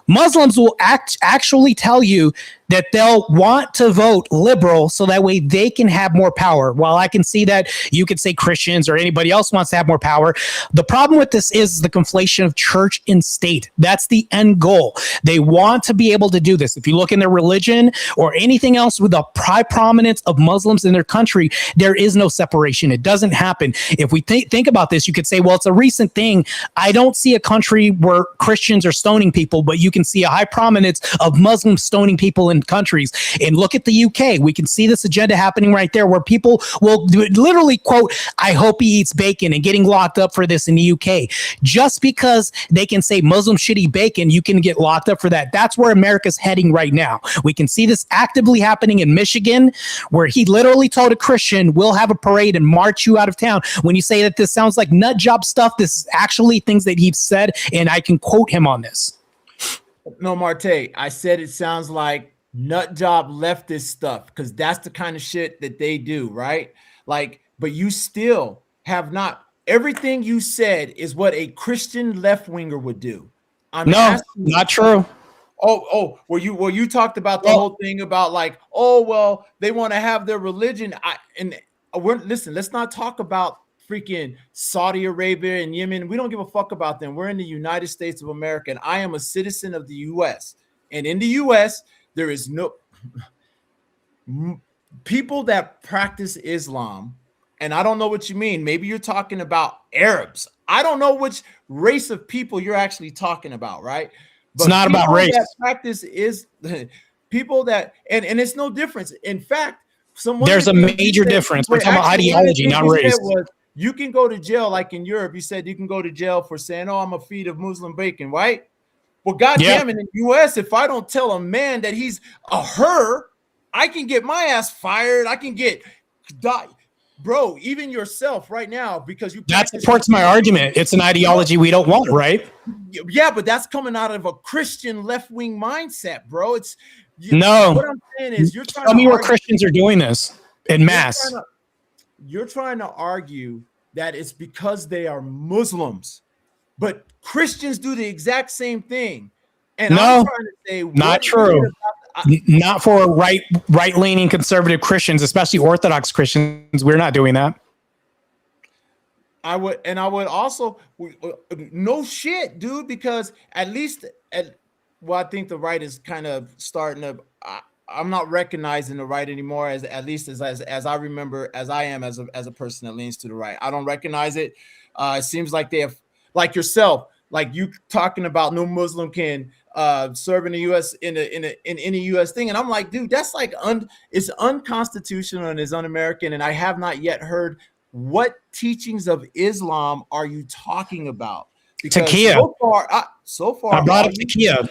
Muslims will actually tell you that they'll want to vote liberal so that way they can have more power. While I can see that you could say Christians or anybody else wants to have more power, the problem with this is the conflation of church and state. That's the end goal. They want to be able to do this. If you look in their religion or anything else with the high prominence of Muslims in their country, there is no separation. It doesn't happen. If we think about this, you could say, well, it's a recent thing. I don't see a country where Christians are stoning people, but you can see a high prominence of Muslims stoning people in countries. And look at the UK. We can see this agenda happening right there, where people will literally quote, I hope he eats bacon, and getting locked up for this in the UK. Just because they can say Muslims should eat bacon, you can get locked up for that. That's where America's heading right now. We can see this actively happening in Michigan, where he literally told a Christian, we'll have a parade and march you out of town. When you say that this sounds like nut job stuff, this is actually things that he's said, and I can quote him on this. No, Martae, I said it sounds like nut job leftist stuff, because that's the kind of shit that they do, right? Like, but you still have not, everything you said is what a Christian left-winger would do. Not true. Well, you talked about the whole thing about like, oh, well, they want to have their religion. Listen, let's not talk about freaking Saudi Arabia and Yemen. We don't give a fuck about them. We're in the United States of America, and I am a citizen of the U.S. And in the U.S., there is no people that practice Islam, and I don't know what you mean. Maybe you're talking about Arabs. I don't know which race of people you're actually talking about, right? But it's not about race. Practice is people that and it's no difference. In fact, there's a major difference. We're talking about ideology, not race. You can go to jail, like in Europe. You said you can go to jail for saying, "Oh, I'm a feed of Muslim bacon," right? Well, goddamn, in the U.S., if I don't tell a man that he's a her, I can get my ass fired. I can get die. Bro, even yourself right now, because you that supports my argument. It's an ideology we don't want, right? Yeah, but that's coming out of a Christian left-wing mindset, bro. It's no. What I'm saying is, you're trying tell me where Christians are doing this in mass. You're trying to argue that it's because they are Muslims, but Christians do the exact same thing. And no, I'm trying to say, not true. Not for right-leaning conservative Christians, especially Orthodox Christians. We're not doing that. I would also, no shit, dude, because I think the right is kind of starting to. I'm not recognizing the right anymore, as I remember, as I am as a person that leans to the right. I don't recognize it. It seems like they have, like yourself, like you talking about no Muslim can serve in the U.S. in any U.S. thing, and I'm like, dude, that's like it's unconstitutional and is un-American, and I have not yet heard what teachings of Islam are you talking about? Because so far, I brought up Taqiyya.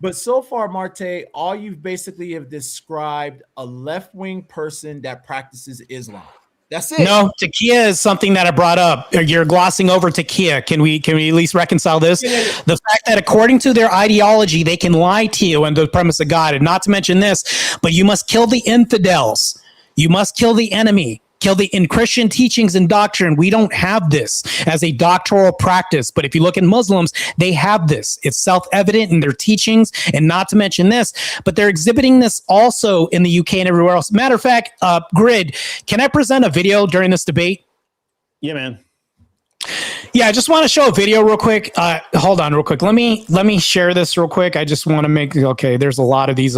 But so far, Martae, all you basically have described a left-wing person that practices Islam. That's it. No, Taqiyya is something that I brought up. You're glossing over Taqiyya. Can we at least reconcile this? Yeah. The fact that according to their ideology, they can lie to you on the premise of God, and not to mention this, but you must kill the infidels. You must kill the enemy. In Christian teachings and doctrine, we don't have this as a doctoral practice. But if you look at Muslims, they have this. It's self-evident in their teachings, and not to mention this, but they're exhibiting this also in the UK and everywhere else. Matter of fact, Grid, can I present a video during this debate? Yeah, man. Yeah, I just want to show a video real quick. Hold on real quick. Let me share this real quick. I just want to make, okay, there's a lot of these.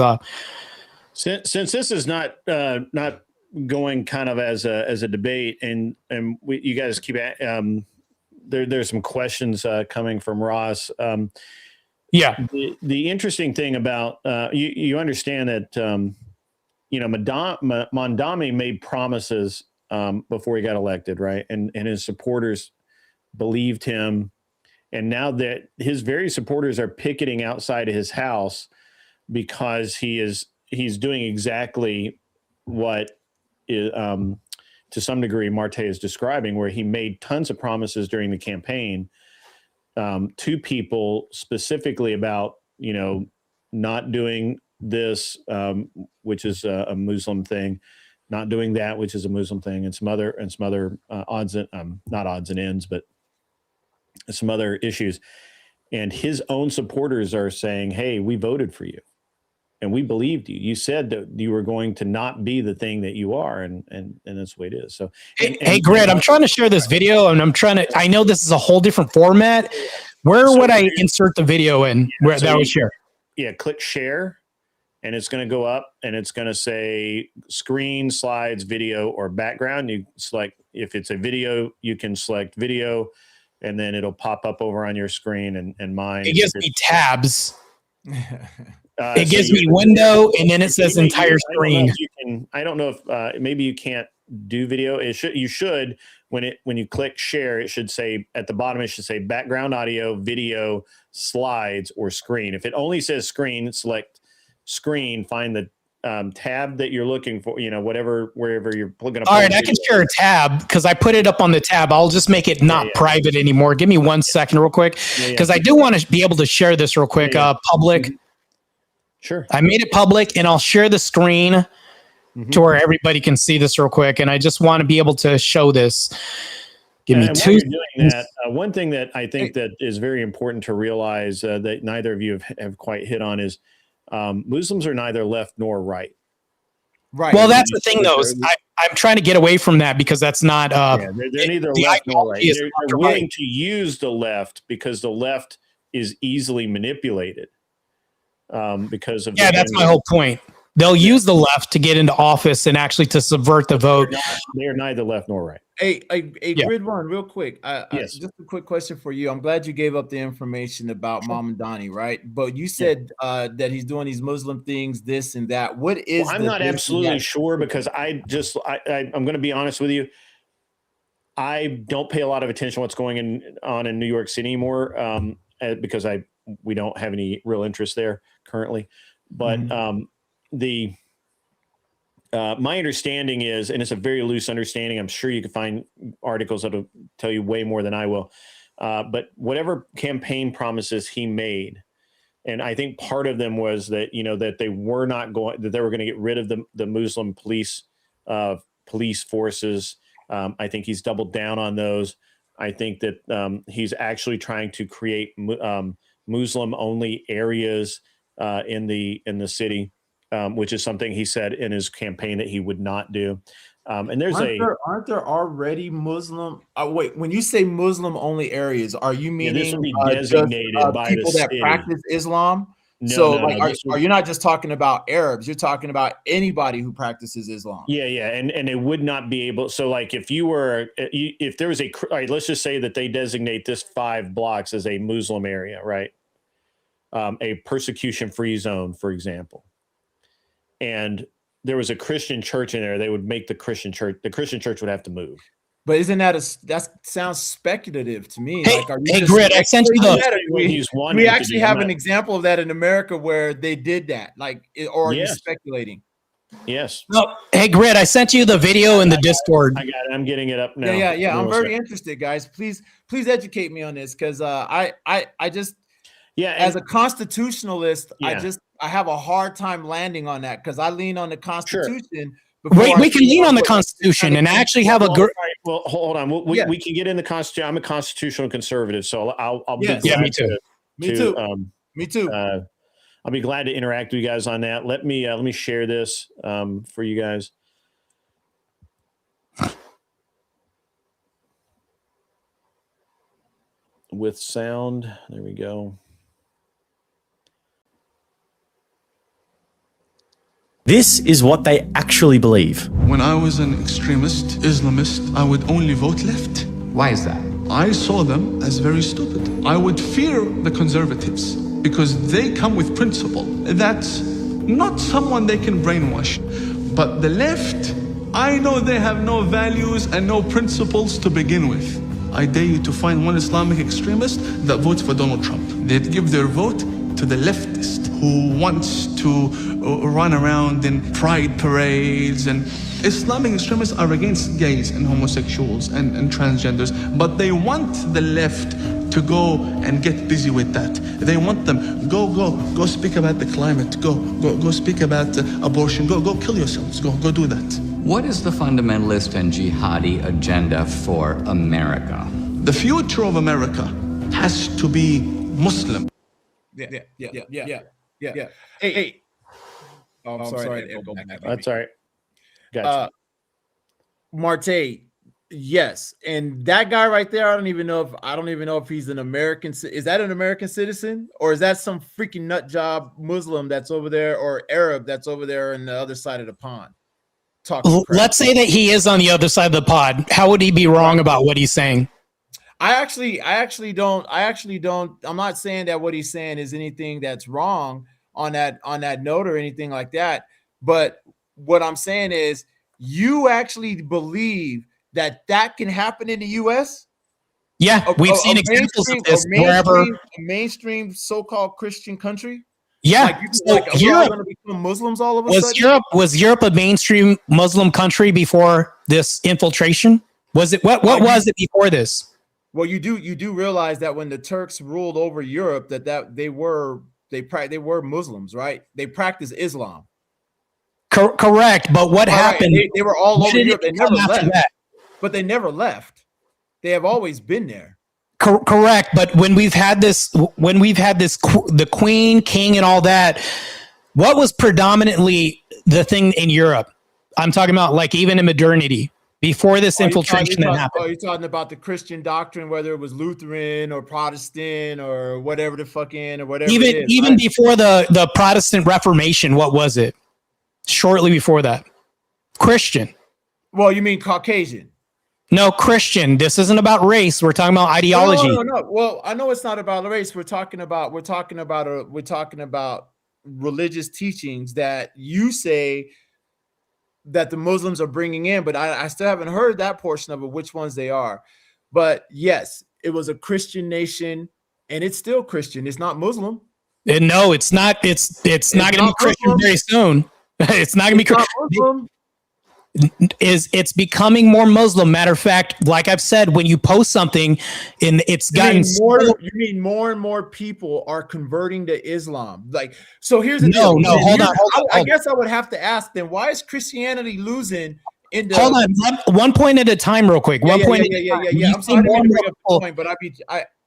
Since this is not going kind of as a debate, and you guys keep there's some questions coming from Ross. The interesting thing about you understand that Mondami made promises before he got elected, right? And his supporters believed him, and now that his very supporters are picketing outside of his house because he's doing exactly what to some degree Martae is describing, where he made tons of promises during the campaign to people specifically about, not doing this, which is a Muslim thing, not doing that, which is a Muslim thing, and some other odds and not odds and ends, but some other issues. And his own supporters are saying, hey, we voted for you. And we believed you. You said that you were going to not be the thing that you are, and that's the way it is. So, hey, Grid, I'm trying to share this video, and I know this is a whole different format. Where would I insert the video in? Where that would share? Yeah, click share, and it's going to go up, and it's going to say screen, slides, video, or background. You select, if it's a video, you can select video, and then it'll pop up over on your screen. And mine, it gives me tabs. It gives me window, and then it says entire screen. I don't know if maybe you can't do video. You should when you click share, it should say at the bottom, it should say background audio, video, slides, or screen. If it only says screen, select screen, find the tab that you're looking for, wherever you're looking up. All right, I can share a tab because I put it up on the tab. I'll just make it not private anymore. Give me 1 second real quick, because I do want to be able to share this real quick. Public. Sure. I made it public, and I'll share the screen to where everybody can see this real quick. And I just want to be able to show this. Give me 2 seconds. Doing that, one thing that I think that is very important to realize that neither of you have quite hit on is Muslims are neither left nor right. Right. Well, that's the thing, though. I'm trying to get away from that because that's not. They're neither left nor right. They're willing to use the left because the left is easily manipulated. Because of that's my whole point. They'll use the left to get into office and actually to subvert the vote. They are neither left nor right. Hey, Grid One, real quick. Yes. Just a quick question for you. I'm glad you gave up the information about Mamdani, right? But you said that he's doing these Muslim things, this and that. What is? Well, I'm not absolutely sure because I'm going to be honest with you. I don't pay a lot of attention to what's going on in New York City anymore because we don't have any real interest there currently. But my understanding is, and it's a very loose understanding, I'm sure you can find articles that'll tell you way more than I will. But whatever campaign promises he made, and I think part of them was that, that they were going to get rid of the Muslim police forces. I think he's doubled down on those. I think that he's actually trying to create Muslim only areas in the city, which is something he said in his campaign that he would not do. And aren't there already Muslim? Wait, when you say Muslim only areas, are you meaning this will be designated by people the that city. Practice Islam? No, are you not just talking about Arabs? You're talking about anybody who practices Islam. Yeah, and they would not be able. So, like, if there was all right, let's just say that they designate this 5 blocks as a Muslim area, right? A persecution-free zone, for example, and there was a Christian church in there, they would make the Christian church would have to move. But isn't that that sounds speculative to me? Hey, Grid, I sent you we actually have an example of that in America where they did that. Or are you speculating? Yes. No, hey, Grid, I sent you the video in the Discord. I got it. I'm getting it up now. Yeah. I'm very interested, guys. Please educate me on this because I just as a constitutionalist, I have a hard time landing on that because I lean on the Constitution. Sure. We can lean on the Constitution and actually have a good. Well, hold on. We can get in the Constitution. I'm a constitutional conservative, so I'll be glad me too. Me too. I'll be glad to interact with you guys on that. Let me share this for you guys. With sound. There we go. This is what they actually believe. When I was an extremist, Islamist, I would only vote left. Why is that? I saw them as very stupid. I would fear the conservatives because they come with principle. That's not someone they can brainwash. But the left, I know they have no values and no principles to begin with. I dare you to find one Islamic extremist that votes for Donald Trump. They'd give their vote to the leftist who wants to run around in pride parades. And Islamic extremists are against gays and homosexuals and transgenders, but they want the left to go and get busy with that. They want them go speak about the climate, go speak about abortion, go kill yourselves, go do that. What is the fundamentalist and jihadi agenda for America? The future of America has to be Muslim. Yeah. Hey. Oh, I'm sorry. That's all right. Gotcha. Martae, yes, and that guy right there, I don't even know if he's an American. Is that an American citizen, or is that some freaking nut job Muslim that's over there, or Arab that's over there on the other side of the pond? Let's say that he is on the other side of the pod. How would he be wrong about what he's saying? I actually don't. I'm not saying that what he's saying is anything that's wrong on that note or anything like that. But what I'm saying is, you actually believe that can happen in the U.S.? Yeah, we've seen examples of this wherever. A mainstream so-called Christian country. Yeah, Europe going to become Muslims all of a sudden. Was Europe a mainstream Muslim country before this infiltration? Was it what was it before this? Well, you do realize that when the Turks ruled over Europe, that they were Muslims, right? They practiced Islam. Correct, but what happened? They were all over Europe. They never left. But they never left. They have always been there. Correct, but when we've had this, the Queen, King, and all that, what was predominantly the thing in Europe? I'm talking about like even in modernity. Before this infiltration that happened. Oh, you're talking about the Christian doctrine, whether it was Lutheran or Protestant or whatever the fucking or whatever. Even before the Protestant Reformation, what was it? shortly before that. Christian. Well, you mean Caucasian? No, Christian. This isn't about race. We're talking about ideology. No. Well, I know it's not about race. We're talking about religious teachings that you say that the Muslims are bringing in, but I still haven't heard that portion of it, which ones they are. But yes, it was a Christian nation, and it's still Christian. It's not Muslim. And no, it's not. It's not going to be Christian very soon. It's not going to be Christian. It's becoming more Muslim. Matter of fact, like I've said, when you post something, it's gotten more. You mean more and more people are converting to Islam? Like, so here's the deal. No, hold on. I guess I would have to ask then, why is Christianity losing? Hold on, one point at a time, real quick. Yeah. I'm sorry to bring up the point, but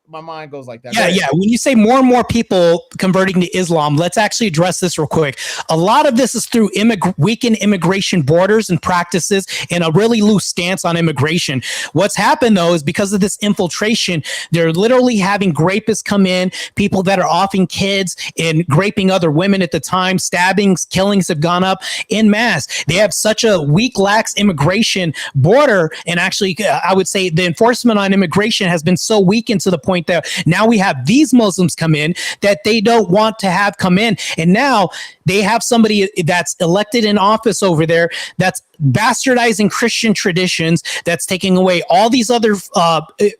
my mind goes like that. Yeah. When you say more and more people converting to Islam, let's actually address this real quick. A lot of this is through weakened immigration borders and practices and a really loose stance on immigration. What's happened, though, is because of this infiltration, they're literally having rapists come in, people that are offing kids and raping other women at the time. Stabbings, killings have gone up en masse. They have such a weak, lax immigration border. And actually, I would say the enforcement on immigration has been so weakened to the point that now we have these Muslims come in that they don't want to have come in. And now they have somebody that's elected in office over there that's bastardizing Christian traditions, that's taking away all these other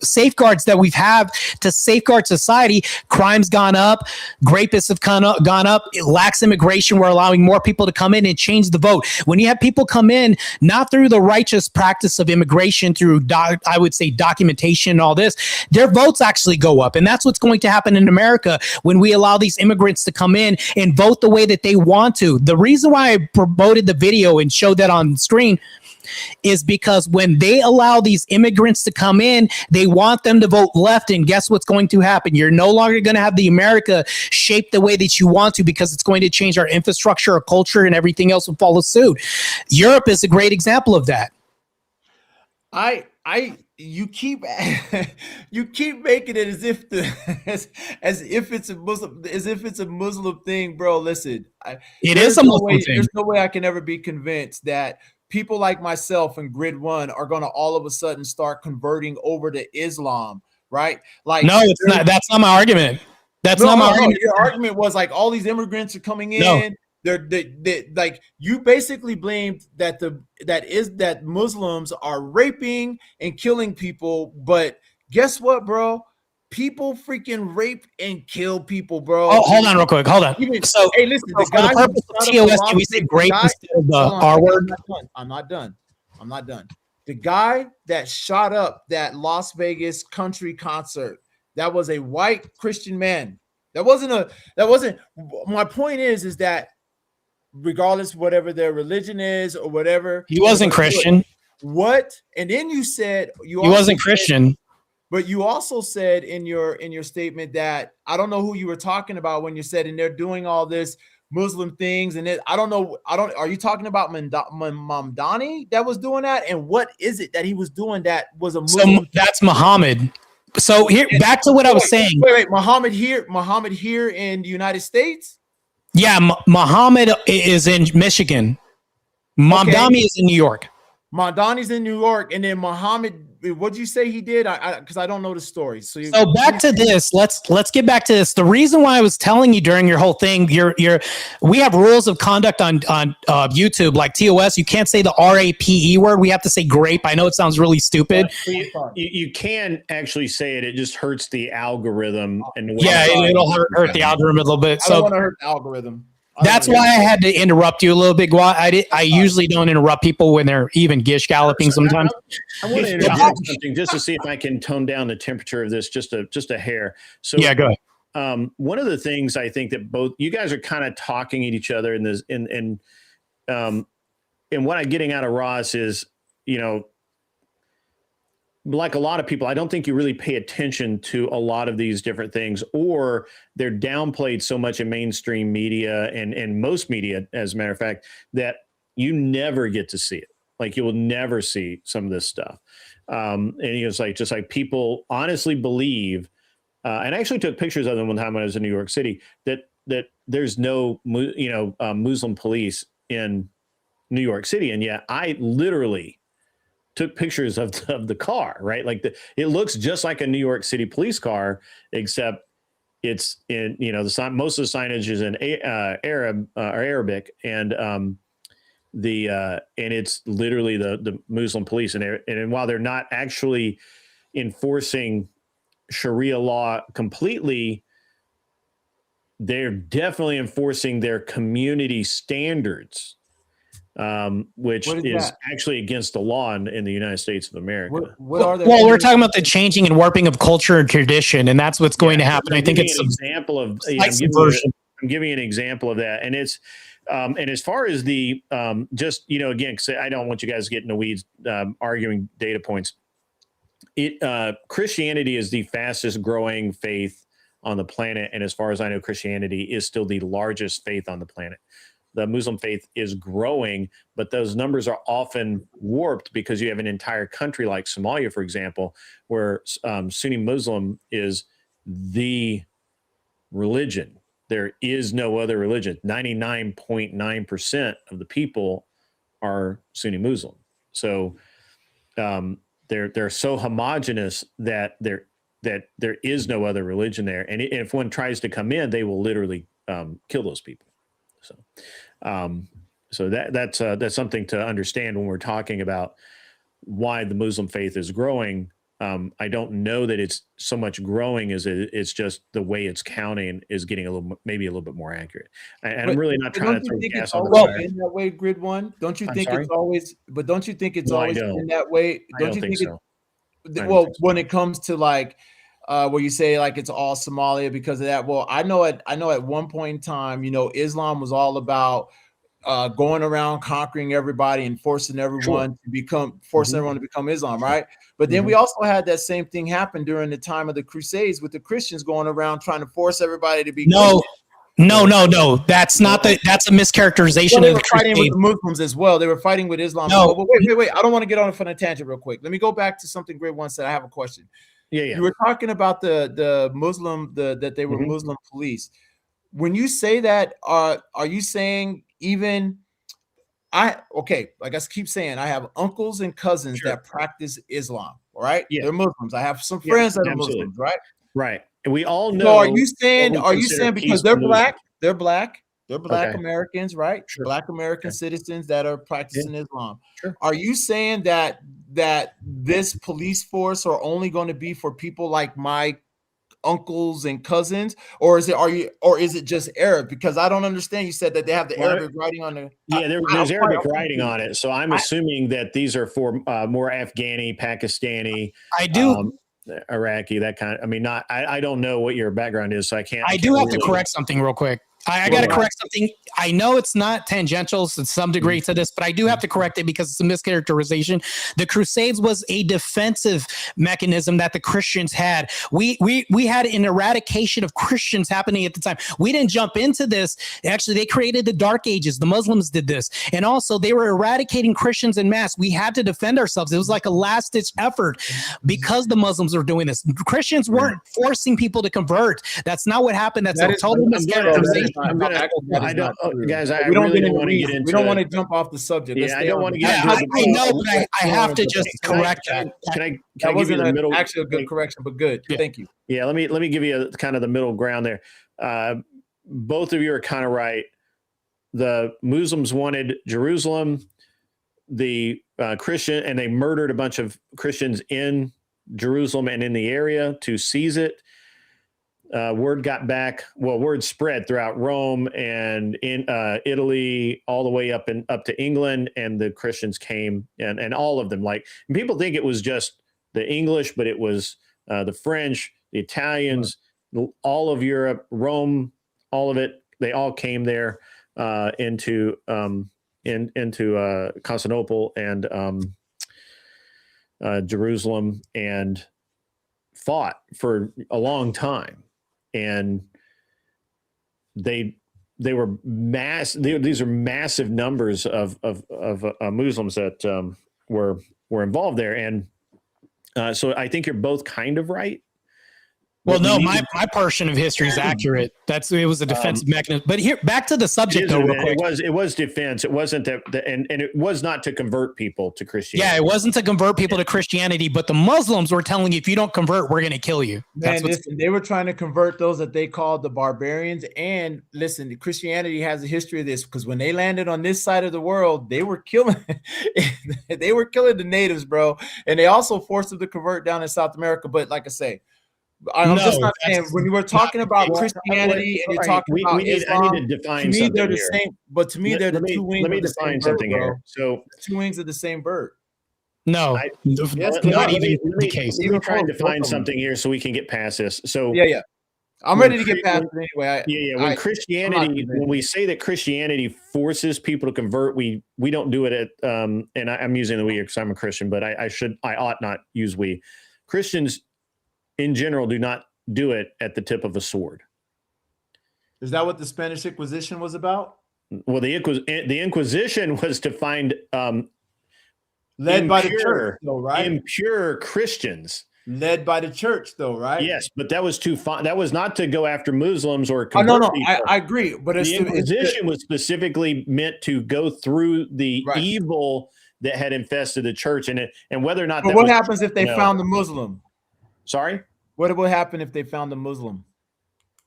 safeguards that we've had to safeguard society. Crime's gone up, rapists have gone up, lax immigration. We're allowing more people to come in and change the vote. When you have people come in, not through the righteous practice of immigration, through I would say documentation and all this, their votes actually go up. And that's what's going to happen in America when we allow these immigrants to come in and vote the way that they want to. The reason why I promoted the video and showed that on screen is because when they allow these immigrants to come in, they want them to vote left. And guess what's going to happen? You're no longer going to have the America shaped the way that you want to, because it's going to change our infrastructure, our culture, and everything else will follow suit. Europe is a great example of that. You keep making it as if it's a Muslim thing, bro. Listen, it is a Muslim thing. There's no way I can ever be convinced that people like myself and Grid One are going to all of a sudden start converting over to Islam, right? Like, no, it's not. That's not my argument. That's not my argument. Your argument was like all these immigrants are coming in. No. They like, you basically blamed that Muslims are raping and killing people, but guess what, bro? People freaking rape and kill people, bro. Oh, hold on real quick. Hold on. So, hey, listen, the guy for the purpose of TOS, can we say grape instead of the R word? I'm not done. The guy that shot up that Las Vegas country concert, that was a white Christian man. That wasn't my point is that regardless of whatever their religion is or whatever, he wasn't Christian. What? And then you said he wasn't Christian. But you also said in your statement that I don't know who you were talking about when you said, and they're doing all this Muslim things, and I don't know. Are you talking about Mamdani that was doing that? And what is it that he was doing that was a Muslim? So that's Muhammad. So here, back to what I was saying. Wait, Muhammad here in the United States? Yeah, Muhammad is in Michigan. Mamdani is in New York. Mamdani's in New York, and then Muhammad. What'd you say he did? Because I don't know the story. So back to this. Let's get back to this. The reason why I was telling you during your whole thing, we have rules of conduct on YouTube, like TOS. You can't say the RAPE word. We have to say grape. I know it sounds really stupid. You can actually say it. It just hurts the algorithm. And it'll hurt the algorithm a little bit. I don't want to hurt the algorithm. That's why I had to interrupt you a little bit. I usually don't interrupt people when they're even gish galloping sometimes. I want to interrupt something just to see if I can tone down the temperature of this just a hair. So yeah, go ahead. One of the things I think that both you guys are kind of talking at each other in this, and what I'm getting out of Ross is, like a lot of people, I don't think you really pay attention to a lot of these different things, or they're downplayed so much in mainstream media and most media, as a matter of fact, that you never get to see it. Like, you will never see some of this stuff. And it's like, just like people honestly believe, and I actually took pictures of them one time when I was in New York City, that there's no, Muslim police in New York City, and yet I literally took pictures of the car, right? Like it looks just like a New York City police car, except it's in, you know, most of the signage is in Arab or Arabic, and and it's literally the Muslim police, and while they're not actually enforcing Sharia law completely, they're definitely enforcing their community standards, which is actually against the law in the United States of America. What are well, we're talking about the changing and warping of culture and tradition, and that's what's going to happen. I think it's an example of. I'm giving you an example of that, and it's. And as far as the just, you know, again, because I don't want you guys to get in the weeds arguing data points. Christianity is the fastest growing faith on the planet, and as far as I know, Christianity is still the largest faith on the planet. The Muslim faith is growing, but those numbers are often warped because you have an entire country like Somalia, for example, where Sunni Muslim is the religion. There is no other religion. 99.9% of the people are Sunni Muslim. So they're so homogenous that there is no other religion there. And if one tries to come in, they will literally kill those people. So that's something to understand when we're talking about why the Muslim faith is growing. I don't know that it's so much growing as it's just the way it's counting is getting maybe a little bit more accurate. And I'm really not trying to throw gas on the fire. In that way, Grid One. Don't you think it's always? But don't you think it's always in that way? Don't you think so? Well, when it comes to like where you say like it's all Somalia because of that. Well, I know at one point in time, you know, Islam was all about going around conquering everybody and forcing everyone to become Islam, right? But then we also had that same thing happen during the time of the Crusades with the Christians going around trying to force everybody to be No, that's not that's a mischaracterization they of were the fighting with Crusade. the Muslims as well. They were fighting with Islam. No. But wait. I don't want to get on a tangent real quick. Let me go back to something Grid One said. I have a question. Yeah. You were talking about the Muslim that they were Muslim police. When you say that, are you saying even like I keep saying, I have uncles and cousins that practice Islam, all right? Yeah. They're Muslims. I have some friends that are absolutely. Muslims, right? Right. And we all know. So are you saying because they're black, Okay. Americans, right? Sure. Black American citizens that are practicing Islam. Sure. Are you saying that this police force are only going to be for people like my uncles and cousins, or is it just Arab? Because I don't understand. You said that they have the Arabic writing on the there's Arabic writing on it, so I'm assuming that these are for more Afghani, Pakistani. I do. Iraqi, that kind of. I mean, I don't know what your background is, so I can't. I do have to correct something real quick. I got to correct something. I know it's not tangential to some degree to this, but I do have to correct it because it's a mischaracterization. The Crusades was a defensive mechanism that the Christians had. We had an eradication of Christians happening at the time. We didn't jump into this. Actually, they created the Dark Ages. The Muslims did this. And also, they were eradicating Christians en masse. We had to defend ourselves. It was like a last-ditch effort because the Muslims were doing this. Christians weren't forcing people to convert. That's not what happened. That's a total mischaracterization. Guys, we don't want to jump off the subject. Yeah, I don't want to get into I know, but I have to just correct that. Can I give you the middle? Actually, a good correction, but good. Yeah. Thank you. Yeah, let me give you kind of the middle ground there. Both of you are kind of right. The Muslims wanted Jerusalem, the Christian, and they murdered a bunch of Christians in Jerusalem and in the area to seize it. Word got back. Well, word spread throughout Rome and in Italy, all the way up to England, and the Christians came, and all of them. Like, people think it was just the English, but it was the French, the Italians, all of Europe, Rome, all of it. They all came there into Constantinople and Jerusalem and fought for a long time. And they were these are massive numbers of Muslims that were involved there. And so I think you're both kind of right. Well, no, my portion of history is accurate. It was a defensive mechanism. But here, back to the subject, though, real quick. It was defense. It wasn't and it was not to convert people to Christianity. Yeah, it wasn't to convert people to Christianity, but the Muslims were telling you, if you don't convert, we're going to kill you. Man, listen, they were trying to convert those that they called the barbarians. And listen, Christianity has a history of this, because when they landed on this side of the world, they were killing the natives, bro. And they also forced them to convert down in South America. But like I say, I'm just not saying, when you were talking about Christianity and you're talking about Islam, I need to define to me something they're the here. same, but to me they're the two wings. Let me of the define same something bird, bro. here. So two wings of the same bird. No, not even the case. Let me try and define something here so we can get past this. So yeah. I'm ready to get past it anyway. When Christianity, when we say that Christianity forces people to convert, we don't do it at and I'm using the we because I'm a Christian, but I ought not use we. Christians in general do not do it at the tip of a sword. Is that what the Spanish Inquisition was about? Well, the Inquisition was to find led by the church, though, right? Impure Christians. Led by the church, though, right? Yes, but that was that was not to go after Muslims or convert people. I agree, but the Inquisition was specifically meant to go through the evil that had infested the church, and whether or not. But what happens if they found the Muslim? Sorry, what would happen if they found the Muslim?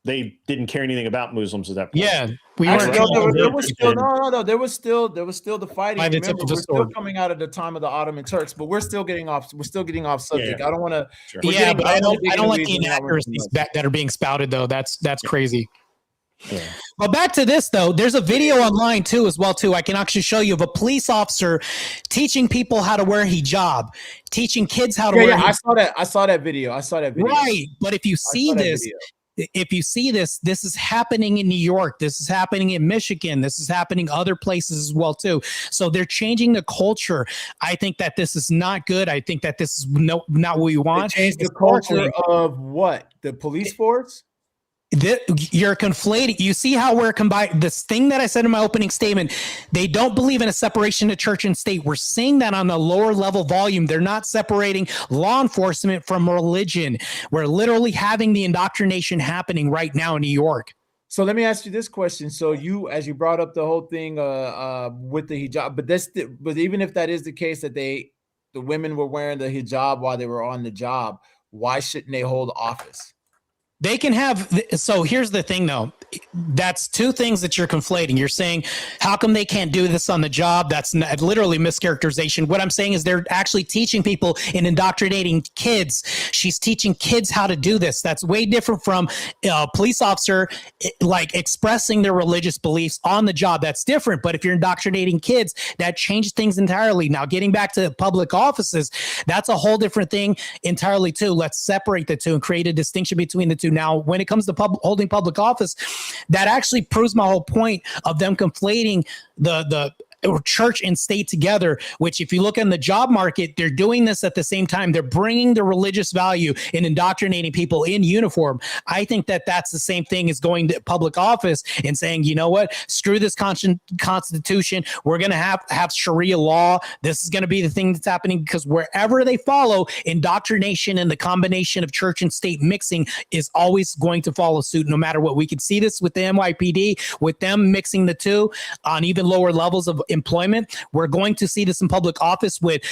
They didn't care anything about Muslims at that point. Yeah, there was still the fighting. Remember, we're still coming out of the time of the Ottoman Turks, but we're still getting off subject. Yeah. I don't want to. Sure. Yeah, but I don't like the inaccuracies that are being spouted, though. That's crazy. Yeah. But back to this, though, there's a video online too, as well, too. I can actually show you of a police officer teaching people how to wear hijab, teaching kids how to wear. Yeah, I saw that video. Right, but if you see this. If you see this is happening in New York. This is happening in Michigan. This is happening other places as well, too. So they're changing the culture. I think that this is not good. I think that this is not what we want. Change the culture of what? The police force? You're conflating. You see how we're combining this thing that I said in my opening statement. They don't believe in a separation of church and state. We're seeing that on the lower level volume. They're not separating law enforcement from religion. We're literally having the indoctrination happening right now in New York. So let me ask you this question. So as you brought up the whole thing with the hijab, but even if that is the case, that the women were wearing the hijab while they were on the job, why shouldn't they hold office? They can have. So here's the thing, though. That's two things that you're conflating. You're saying, how come they can't do this on the job? That's literally mischaracterization. What I'm saying is they're actually teaching people and indoctrinating kids. She's teaching kids how to do this. That's way different from a police officer like expressing their religious beliefs on the job. That's different. But if you're indoctrinating kids, that changes things entirely. Now, getting back to public offices, that's a whole different thing entirely, too. Let's separate the two and create a distinction between the two. Now, when it comes to holding public office, that actually proves my whole point of them conflating the church and state together, which if you look in the job market, they're doing this at the same time. They're bringing the religious value and indoctrinating people in uniform. I think that that's the same thing as going to public office and saying, you know what, screw this constitution. We're going to have Sharia law. This is going to be the thing that's happening, because wherever they follow, indoctrination and the combination of church and state mixing is always going to follow suit, no matter what. We could see this with the NYPD, with them mixing the two on even lower levels of employment. We're going to see this in public office with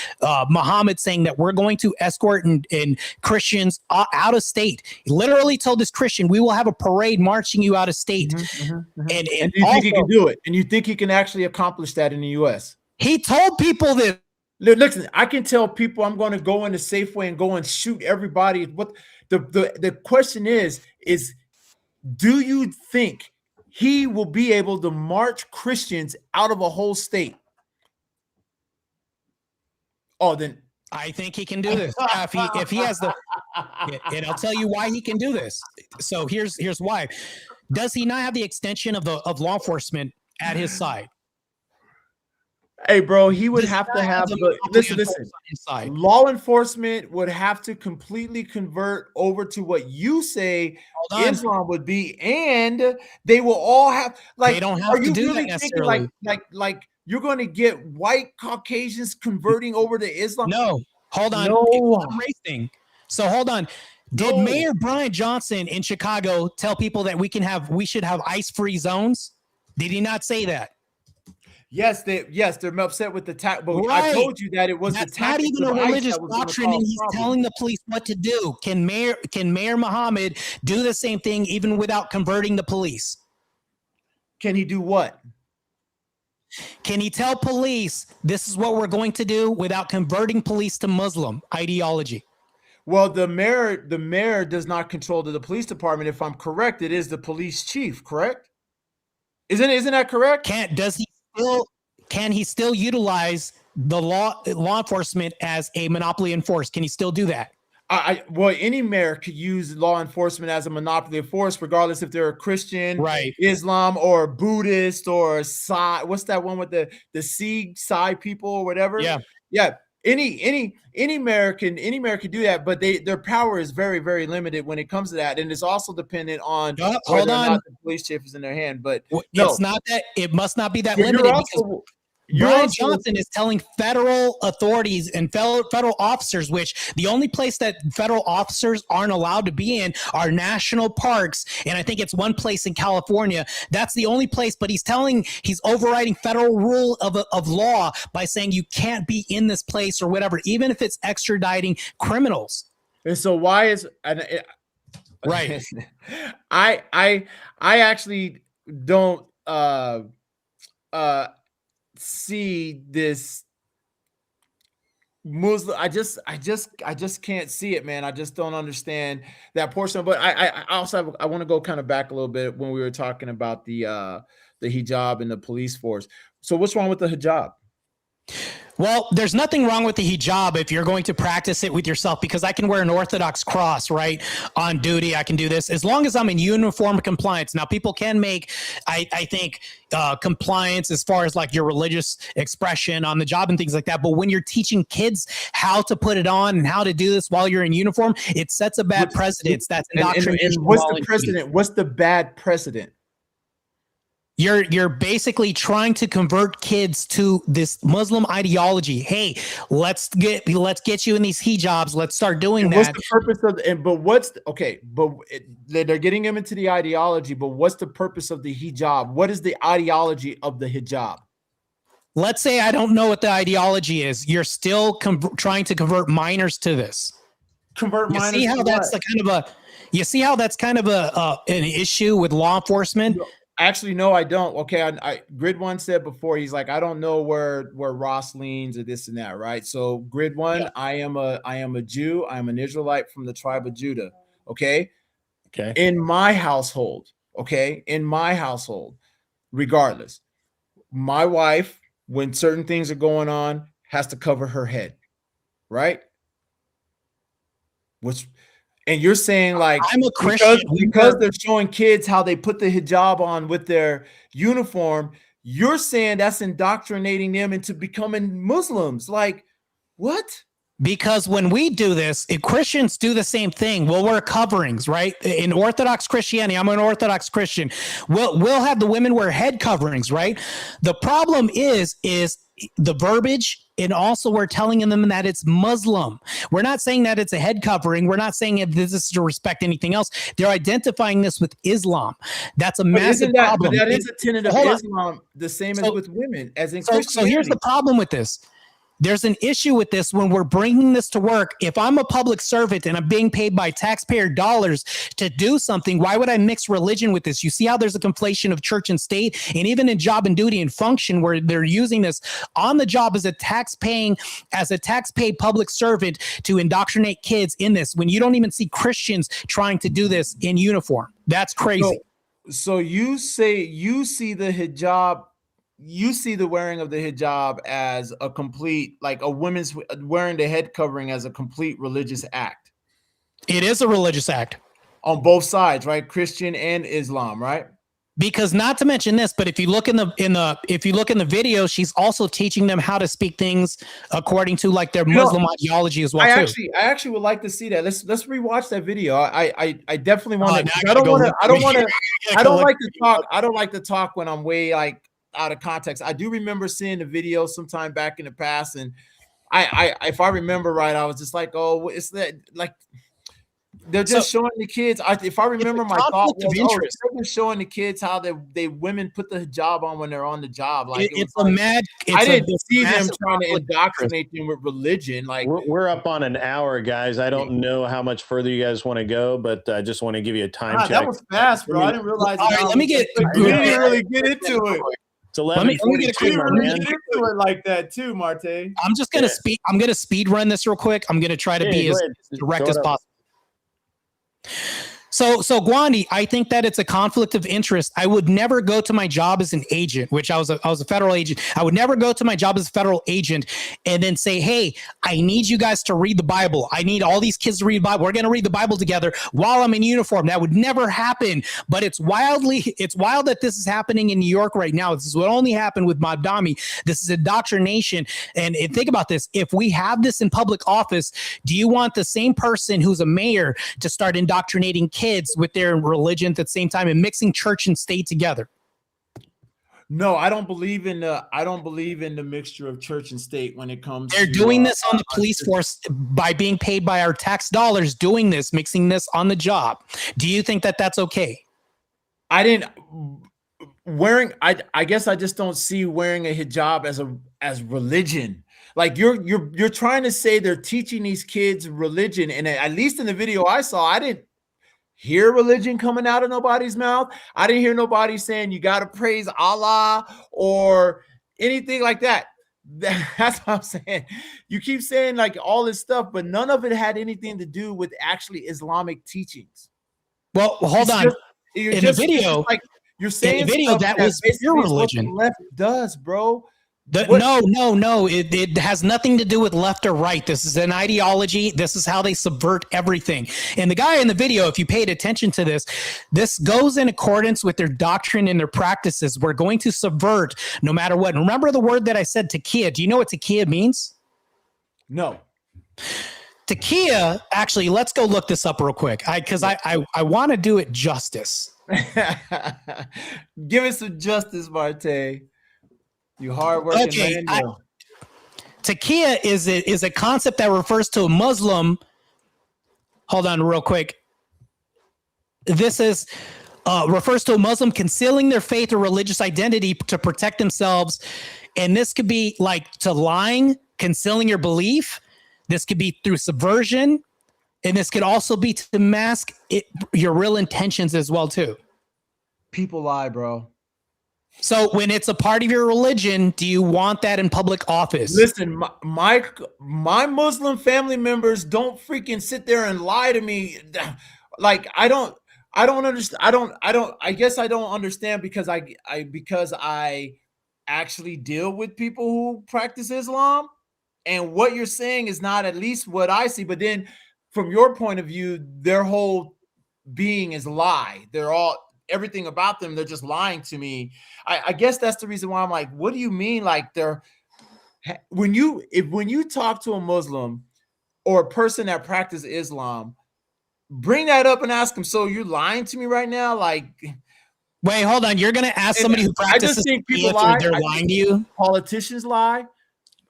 Muhammad saying that we're going to escort and Christians out of state. He literally told this Christian, we will have a parade marching you out of state. And you think he can do it? And you think he can actually accomplish that in the U.S.? He told people that. Listen, I can tell people I'm going to go into Safeway and go and shoot everybody. What the question is do you think he will be able to march Christians out of a whole state? Oh, then I think he can do this. If he has the, and I'll tell you why he can do this. So here's why. Does he not have the extension of law enforcement at his side? Hey, bro, he would have to have listen. Law enforcement would have to completely convert over to what you say Islam would be, and they will all have they don't have to do that necessarily. Like you're going to get white Caucasians converting over to Islam? No, hold on. No. It's a race thing. So hold on. Did Mayor Brian Johnson in Chicago tell people that we should have ice-free zones? Did he not say that? Yes, they're upset with the tax. But Right. I told you that it was That's the not tactics even a of ICE religious that was gonna doctrine, cause and he's problems. telling the police what to do. Can Mayor Muhammad do the same thing even without converting the police? Can he do what? Can he tell police this is what we're going to do without converting police to Muslim ideology? Well, the mayor does not control the police department. If I'm correct, it is the police chief, correct? Isn't that correct? Can he still utilize the law enforcement as a monopoly in force? Can he still do that? Well, any mayor could use law enforcement as a monopoly of force, regardless if they're a Christian, right, Islam, or Buddhist, or Sai. What's that one with the Sikh Sai people or whatever? Yeah. Any mayor can do that, but their power is very, very limited when it comes to that, and it's also dependent on whether or not the police chief is in their hand. But it's not that. It must not be that limited because Brian Johnson is telling federal authorities and federal officers, which the only place that federal officers aren't allowed to be in are national parks. And I think it's one place in California. That's the only place. But he's overriding federal rule of law by saying you can't be in this place or whatever, even if it's extraditing criminals. And so why is right? I actually don't see this Muslim. I just can't see it, man. I just don't understand that portion. But I also I want to go kind of back a little bit when we were talking about the hijab and the police force. So what's wrong with the hijab? Well, there's nothing wrong with the hijab if you're going to practice it with yourself, because I can wear an Orthodox cross, right, on duty. I can do this as long as I'm in uniform compliance. Now, people can make, I think, compliance as far as like your religious expression on the job and things like that. But when you're teaching kids how to put it on and how to do this while you're in uniform, it sets a bad precedent. That's indoctrination. And what's the precedent? What's the bad precedent? You're basically trying to convert kids to this Muslim ideology. Hey, let's get you in these hijabs. Let's start doing that. What's the purpose of they're getting them into the ideology, but what's the purpose of the hijab? What is the ideology of the hijab? Let's say I don't know what the ideology is. You're still trying to convert minors to this. You see how that's kind of an issue with law enforcement? Actually, no, I don't. Okay, Grid One said before, he's like, I don't know where Ross leans or this and that, right? So Grid One, yeah. I am a Jew. I'm an Israelite from the tribe of Judah. Okay. In my household, regardless, my wife, when certain things are going on, has to cover her head, right? And you're saying like I'm a Christian because they're showing kids how they put the hijab on with their uniform. You're saying that's indoctrinating them into becoming Muslims. Like what? Because when we do this, if Christians do the same thing, we'll wear coverings, right? In Orthodox Christianity, I'm an Orthodox Christian. We'll have the women wear head coverings, right? The problem is the verbiage, and also we're telling them that it's Muslim. We're not saying that it's a head covering. We're not saying this is to respect anything else. They're identifying this with Islam. That's a massive problem. But that is a tenet of Islam, the same as with women, as in Christianity. So here's the problem with this. There's an issue with this when we're bringing this to work. If I'm a public servant and I'm being paid by taxpayer dollars to do something, why would I mix religion with this? You see how there's a conflation of church and state, and even in job and duty and function where they're using this on the job as a tax-paid public servant to indoctrinate kids in this, when you don't even see Christians trying to do this in uniform. That's crazy. So you say you see the hijab. You see the wearing of the hijab as a complete, like a women's wearing the head covering as a complete religious act. It is a religious act on both sides, right? Christian and Islam, right? Because not to mention this, but if you look in the video, she's also teaching them how to speak things according to like their Muslim ideology as well. I actually would like to see that. Let's rewatch that video. I definitely want to. I don't like to talk when I'm way like out of context. I do remember seeing the video sometime back in the past, and I if I remember right, I was just like, oh, it's that like They're just showing the kids. If I remember, my thought was, they're just showing the kids how they women put the hijab on when they're on the job. Like I didn't see them trying to indoctrinate them with religion. Like we're up on an hour, guys. I don't know how much further you guys want to go, but I just want to give you a time check. That was fast, bro. I didn't realize. All right, let me get. We didn't really get into it. It's 11:42, my man. Get into it like that too, Martae. I'm just gonna speed. I'm gonna speed run this real quick. I'm gonna try to be as direct as possible. So Guandi, I think that it's a conflict of interest. I would never go to my job as an agent, which I was a federal agent. I would never go to my job as a federal agent and then say, hey, I need you guys to read the Bible. I need all these kids to read the Bible. We're going to read the Bible together while I'm in uniform. That would never happen. But it's wild that this is happening in New York right now. This is what only happened with Mamdani. This is indoctrination. And think about this. If we have this in public office, do you want the same person who's a mayor to start indoctrinating kids with their religion at the same time and mixing church and state together? No, I don't believe in the mixture of church and state when it comes. They're doing this on the police force by being paid by our tax dollars, doing this, mixing this on the job. Do you think that that's okay? I guess I just don't see wearing a hijab as religion. Like you're trying to say they're teaching these kids religion, and at least in the video I saw, I didn't hear religion coming out of nobody's mouth. I didn't hear nobody saying you got to praise Allah or anything like that. That's what I'm saying. You keep saying like all this stuff, but none of it had anything to do with actually Islamic teachings. Well, hold on. In the video, like you're saying in the video that was your religion. What the left does, bro. No. It has nothing to do with left or right. This is an ideology. This is how they subvert everything. And the guy in the video, if you paid attention to this goes in accordance with their doctrine and their practices. We're going to subvert no matter what. And remember the word that I said, takia. Do you know what takia means? No. Takia, actually, let's go look this up real quick. Because I want to do it justice. Give it some justice, Martae. You hardworking man. Takia is a concept that refers to a Muslim. Hold on real quick. This is refers to a Muslim concealing their faith or religious identity to protect themselves. And this could be like to lying, concealing your belief. This could be through subversion. And this could also be to mask your real intentions as well, too. People lie, bro. So when it's a part of your religion, do you want that in public office? Listen, my Muslim family members don't freaking sit there and lie to me. Like I don't understand. I guess I don't understand because I actually deal with people who practice Islam, and what you're saying is not at least what I see. But then from your point of view, their whole being is lie. Everything about them, they're just lying to me. I guess that's the reason why I'm like, what do you mean? Like when you talk to a Muslim or a person that practices Islam, bring that up and ask them, so you're lying to me right now? Like, wait, hold on. You're going to ask somebody who practices I just think people lie. They're lying to you? Politicians lie.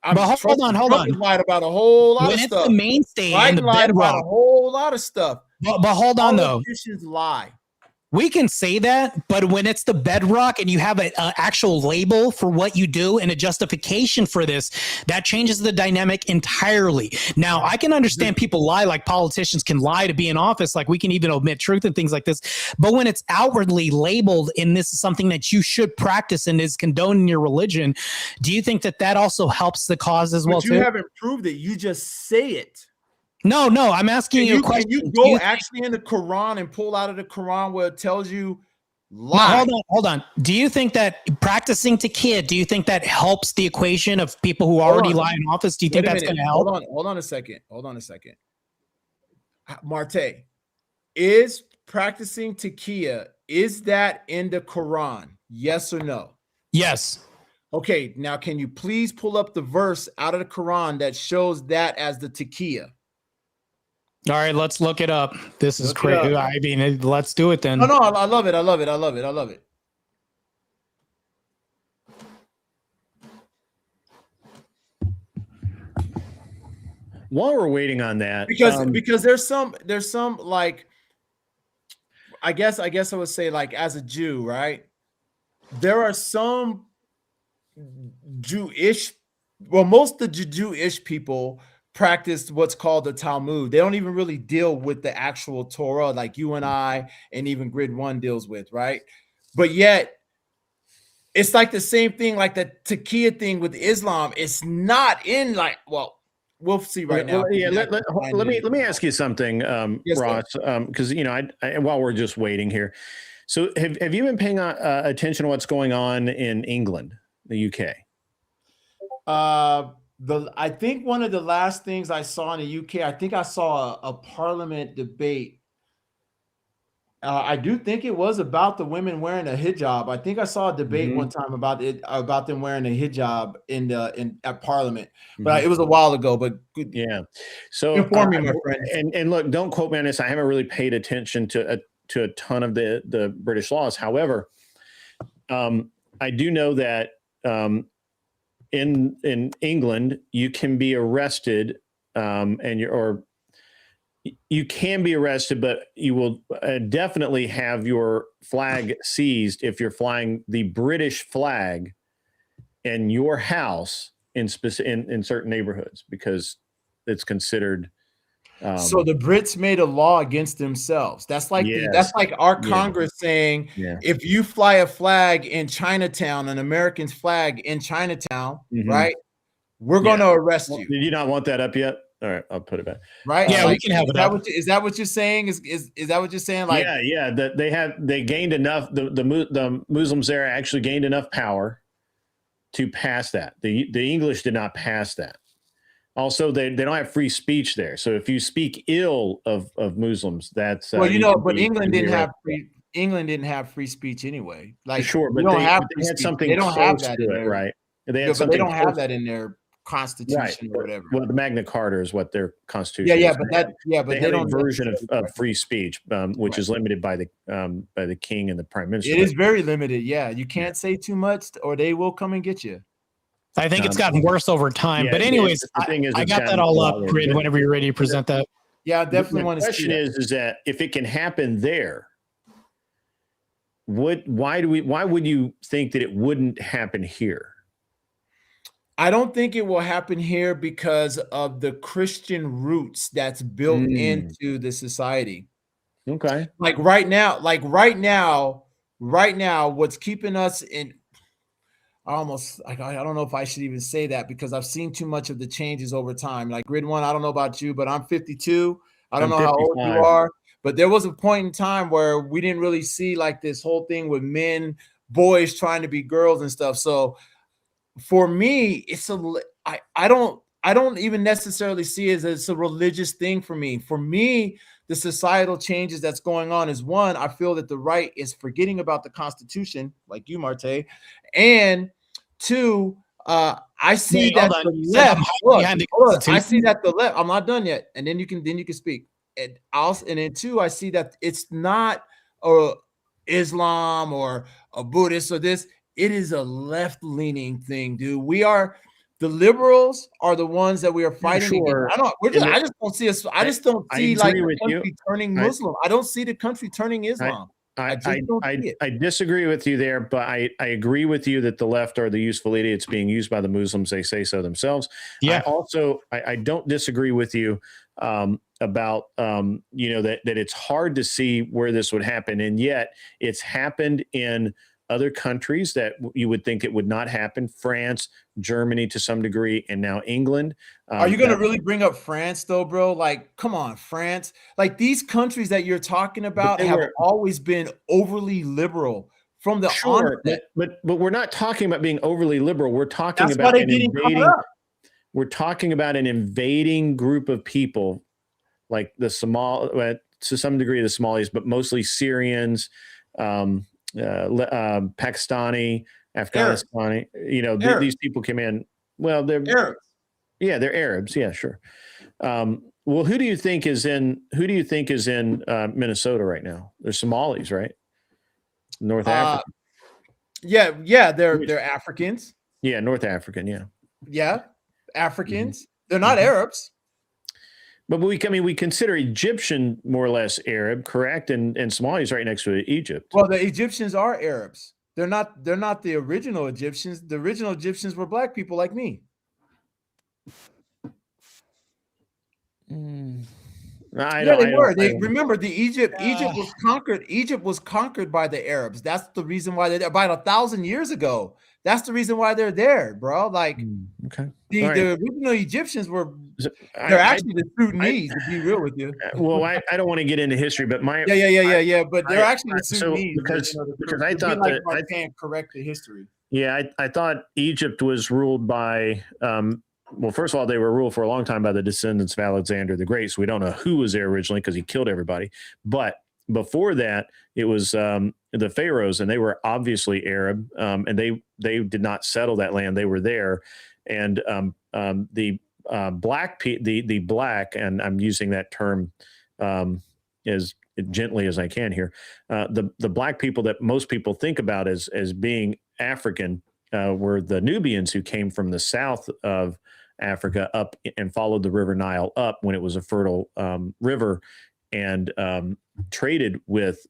But hold on. Lied about a whole lot of stuff. When it's the mainstay and the lied bedrock. about a whole lot of stuff. But hold on, though. Politicians lie. We can say that, but when it's the bedrock and you have an actual label for what you do and a justification for this, that changes the dynamic entirely. Now, I can understand people lie, like politicians can lie to be in office, like we can even omit truth and things like this. But when it's outwardly labeled and this is something that you should practice and is condoned in your religion, do you think that that also helps the cause as well? But you haven't proved it. You just say it. No, I'm asking you a question. Can you go actually in the Quran and pull out of the Quran where it tells you lie? No, hold on. Do you think that practicing takia, do you think that helps the equation of people who already lie in office? Do you think that's going to help? Hold on a second. Martae, is practicing takia, is that in the Quran? Yes or no? Yes. Okay, now can you please pull up the verse out of the Quran that shows that as the takia? All right, let's look it up. This is crazy. I mean, let's do it then. No, I love it. While we're waiting on that, because there's some like, I guess I would say, like, as a Jew, right? There are some Jewish, well, most of the Jewish people practice what's called the Talmud. They don't even really deal with the actual Torah like you and I and even Grid One deals with, right? But yet it's like the same thing, like the Taqiyya thing with Islam. It's not in, like, well, we'll see right now. Well, yeah, let me ask you something, Yes, Ross, because I while we're just waiting here. So have you been paying attention to what's going on in England, the UK? I think one of the last things I saw in the UK, I think I saw a parliament debate. I do think it was about the women wearing a hijab. I think I saw a debate one time about them wearing a hijab at Parliament, but it was a while ago. But yeah, so inform me, my friend. And look, don't quote me on this. I haven't really paid attention to a ton of the British laws. However, I do know that in England you can be arrested, you can be arrested, but you will definitely have your flag seized if you're flying the British flag in your house in certain neighborhoods, because it's considered. So the Brits made a law against themselves. That's like that's like our Congress saying, if you fly a flag in Chinatown, an American flag in Chinatown, right, we're going to arrest you. Did you not want that up yet? All right, I'll put it back. Right? Yeah, we can have it up. Is that what you're saying? Is that what you're saying? Like, yeah. That they gained enough. The Muslims there actually gained enough power to pass that. The English did not pass that. Also, they don't have free speech there. So if you speak ill of Muslims, that's well, but England didn't have free speech anyway. Like, sure, but they had something. They don't have that in there, right? They don't have that in their constitution or whatever. Well, the Magna Carta is what their constitution. But they have don't a version of free speech, which is limited by the king and the prime minister. It is very limited. Yeah, you can't say too much, or they will come and get you. I think it's gotten worse over time. But anyways, I got that all up, Grid, whenever you're ready to present that. Yeah, I definitely want to see that. The question is that if it can happen there, why would you think that it wouldn't happen here? I don't think it will happen here because of the Christian roots that's built into the society. Okay. Like right now, what's keeping us in, I don't know if I should even say that, because I've seen too much of the changes over time. Like Grid One, I don't know about you, but I'm 52. I don't know how old you are, but there was a point in time where we didn't really see like this whole thing with boys trying to be girls and stuff. So for me, I don't even necessarily see it as a religious thing for me. For me, the societal changes that's going on is, one, I feel that the right is forgetting about the Constitution, like you, Martae, and two, I see that the left. I see that the left. I'm not done yet, and then you can speak. And then two, I see that it's not Islam or a Buddhist or this. It is a left-leaning thing, dude. The liberals are the ones that we are fighting against. I just don't see us. I just don't see like the country turning Muslim. I don't see the country turning Islam. I disagree with you there, but I agree with you that the left are the useful idiots being used by the Muslims. They say so themselves. Yeah. I don't disagree with you about that it's hard to see where this would happen, and yet it's happened in other countries that you would think it would not happen. France, Germany to some degree, and now England. Are you going to really bring up France though, bro? Like, come on, France. Like, these countries that you're talking about have always been overly liberal from the onset. But we're not talking about being overly liberal. We're talking about an invading group of people, like the to some degree the Somalis, but mostly Syrians, Pakistani, Afghanistani. These people came in. Well, they're Arabs. Yeah, they're Arabs. Yeah, sure. Well, who do you think is in Minnesota right now? They're Somalis, right? North Africa. Yeah, they're Africans. Yeah, North African. Yeah. Yeah, Africans. They're not Arabs. But we consider Egyptian more or less Arab, correct? And Somalia is right next to Egypt. Well, the Egyptians are Arabs. They're not the original Egyptians. The original Egyptians were black people like me. Remember, Egypt was conquered. Egypt was conquered by the Arabs. That's the reason why they're there. About 1,000 years ago. That's the reason why they're there, bro. Like, the original Egyptians were. They're actually the Sudanese, to be real with you. Well, I don't want to get into history, but But they're actually the Sudanese because I thought that I can't correct the history. Yeah, I thought Egypt was ruled by. Well, first of all, they were ruled for a long time by the descendants of Alexander the Great. So we don't know who was there originally because he killed everybody. But before that, it was the pharaohs, and they were obviously Arab, and they did not settle that land. They were there, and the black, and I'm using that term as gently as I can here. The black people that most people think about as being African were the Nubians, who came from the south of Africa up and followed the River Nile up when it was a fertile river, and traded with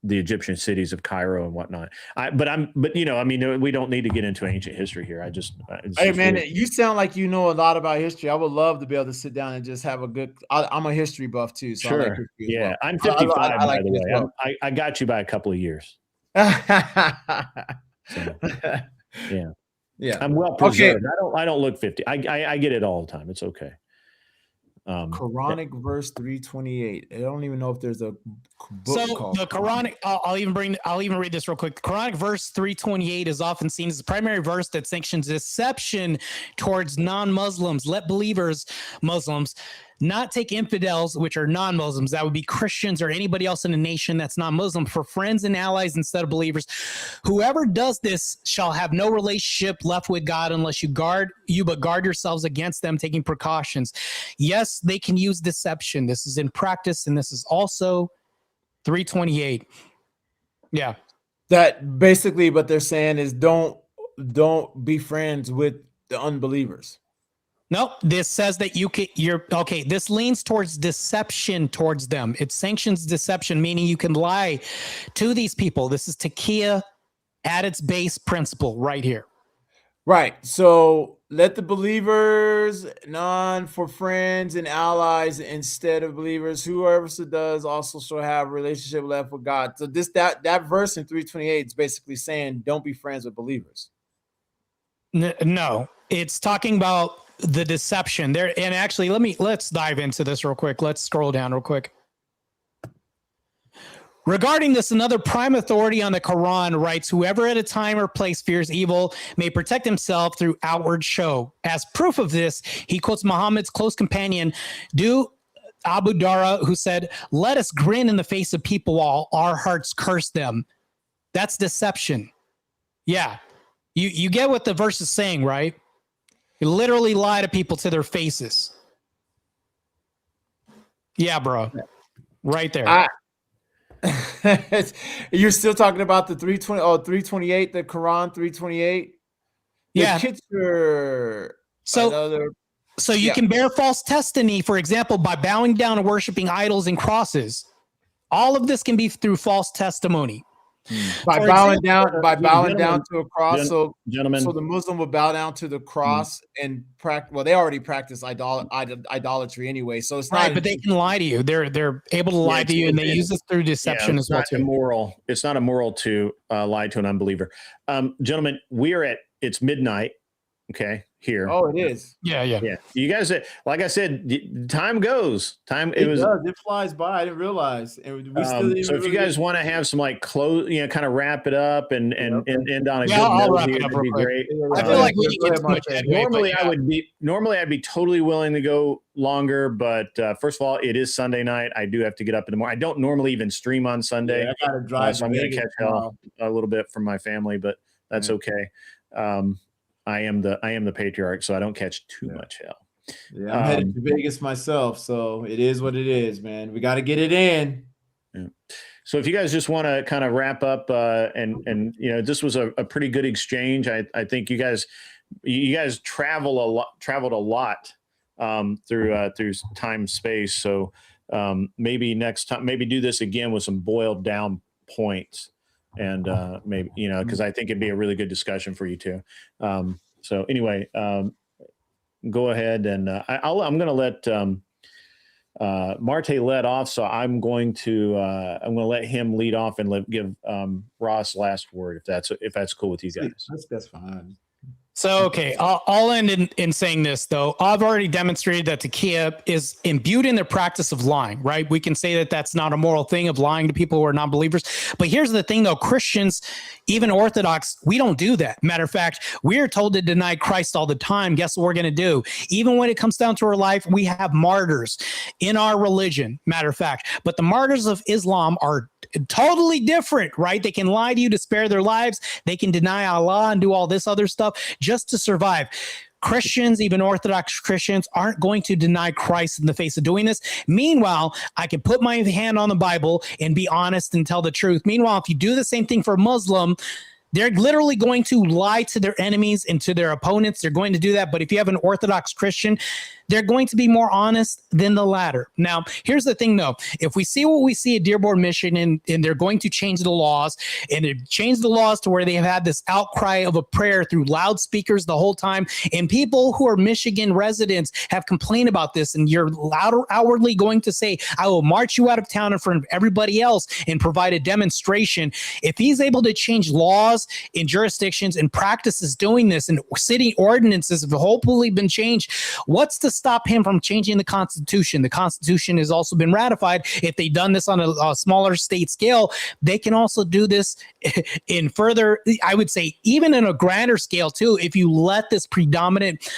the Egyptian cities of Cairo and whatnot. But we don't need to get into ancient history here. Hey man, you sound like you know a lot about history. I would love to be able to sit down and just have a good. I'm a history buff too. So sure. I like history as well. I'm 55 by the way. Well. I got you by a couple of years. So, yeah. I'm well preserved. Okay. I don't look 50. I get it all the time. It's okay. Quranic verse 328. I don't even know if there's a book called the Quranic. I'll even read this real quick. The Quranic verse 328 is often seen as the primary verse that sanctions deception towards non-Muslims. Let believers, Muslims, not take infidels, which are non-Muslims. That would be Christians or anybody else in a nation that's not Muslim, for friends and allies instead of believers. Whoever does this shall have no relationship left with God unless you guard yourselves against them, taking precautions. Yes, they can use deception. This is in practice, and this is also 328. Yeah. That basically what they're saying is don't be friends with the unbelievers. No, this says that you're okay. This leans towards deception towards them. It sanctions deception, meaning you can lie to these people. This is Taqiyya at its base principle right here. Right. So let the believers for friends and allies instead of believers. Whoever so does also shall have a relationship left with God. So that verse in 328 is basically saying don't be friends with believers. No, it's talking about the deception there. And actually, let's dive into this real quick. Let's scroll down real quick. Regarding this, another prime authority on the Quran writes, whoever at a time or place fears evil may protect himself through outward show. As proof of this, he quotes Muhammad's close companion, Abu Dara, who said, let us grin in the face of people while our hearts curse them. That's deception. Yeah. You get what the verse is saying, right? You literally lie to people to their faces. Yeah, bro. Right there. You're still talking about the 328, the Quran 328? Yeah. So you can bear false testimony, for example, by bowing down and worshiping idols and crosses. All of this can be through false testimony. By bowing down to a cross. Gentlemen. So the Muslim would bow down to the cross and practice. Well, they already practice idolatry anyway. So it's right, but they can lie to you. They're able to lie to you, and they use this through deception as well. It's not immoral to lie to an unbeliever. Gentlemen, it's midnight. Okay, here. Oh, it is. Yeah. You guys, like I said, time goes. It flies by. I didn't realize. And we so if you guys want to have some close, kind of wrap it up and end on a good note, that'd be great. I feel like we didn't get too much headway, normally I'd be totally willing to go longer, but first of all, it is Sunday night. I do have to get up in the morning. I don't normally even stream on Sunday. I gotta drive. So I'm going to catch hell a little bit from my family, but that's okay. I am the patriarch, so I don't catch too much hell. Yeah, I'm headed to Vegas myself, so it is what it is, man. We got to get it in. Yeah. So if you guys just want to kind of wrap up, and this was a pretty good exchange. I think you guys traveled a lot through time space. So maybe next time, maybe do this again with some boiled down points, and maybe, because I think it'd be a really good discussion for you too. So anyway, go ahead, and I'm going to let Martae let off, so I'm going to let him lead off and give Ross last word, if that's cool with you guys. That's fine. So, okay, I'll end in saying this, though. I've already demonstrated that Takia is imbued in the practice of lying, right? We can say that that's not a moral thing of lying to people who are non-believers. But here's the thing, though. Christians, even Orthodox, we don't do that. Matter of fact, we are told to deny Christ all the time. Guess what we're going to do? Even when it comes down to our life, we have martyrs in our religion, matter of fact. But the martyrs of Islam are totally different, right? They can lie to you to spare their lives. They can deny Allah and do all this other stuff just to survive. Christians, even Orthodox Christians, aren't going to deny Christ in the face of doing this. Meanwhile, I can put my hand on the Bible and be honest and tell the truth. Meanwhile, if you do the same thing for a Muslim, they're literally going to lie to their enemies and to their opponents. They're going to do that. But if you have an Orthodox Christian, they're going to be more honest than the latter. Now, here's the thing, though. If we see what we see at Dearborn, Michigan, and they're going to change the laws, and they change the laws to where they have had this outcry of a prayer through loudspeakers the whole time, and people who are Michigan residents have complained about this, and you're outwardly going to say, I will march you out of town in front of everybody else and provide a demonstration. If he's able to change laws in jurisdictions and practices doing this, and city ordinances have hopefully been changed, what's to stop him from changing the Constitution? The Constitution has also been ratified. If they've done this on a smaller state scale, they can also do this in further, I would say, even in a grander scale too, if you let this predominant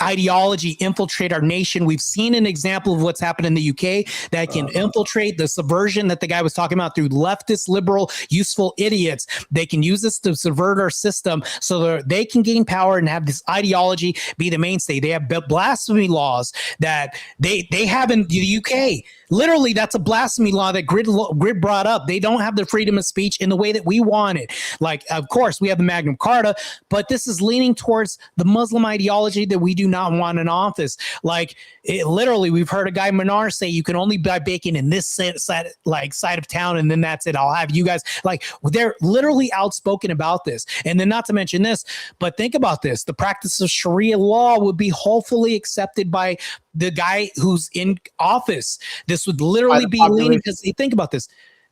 ideology infiltrate our nation. We've seen an example of what's happened in the UK that can infiltrate the subversion that the guy was talking about through leftist, liberal, useful idiots. They can use this to subvert our system so that they can gain power and have this ideology be the mainstay. They have blasphemy laws that they have in the UK. Literally, that's a blasphemy law that Grid brought up. They don't have the freedom of speech in the way that we want it. Like, of course, we have the Magna Carta, but this is leaning towards the Muslim ideology that we do not want in office. Like, literally, we've heard a guy, Manar, say you can only buy bacon in this side of town, and then that's it. I'll have you guys. Like, they're literally outspoken about this. And then not to mention this, but think about this. The practice of Sharia law would be hopefully accepted by the guy who's in office. This would literally be leaning, because think about this.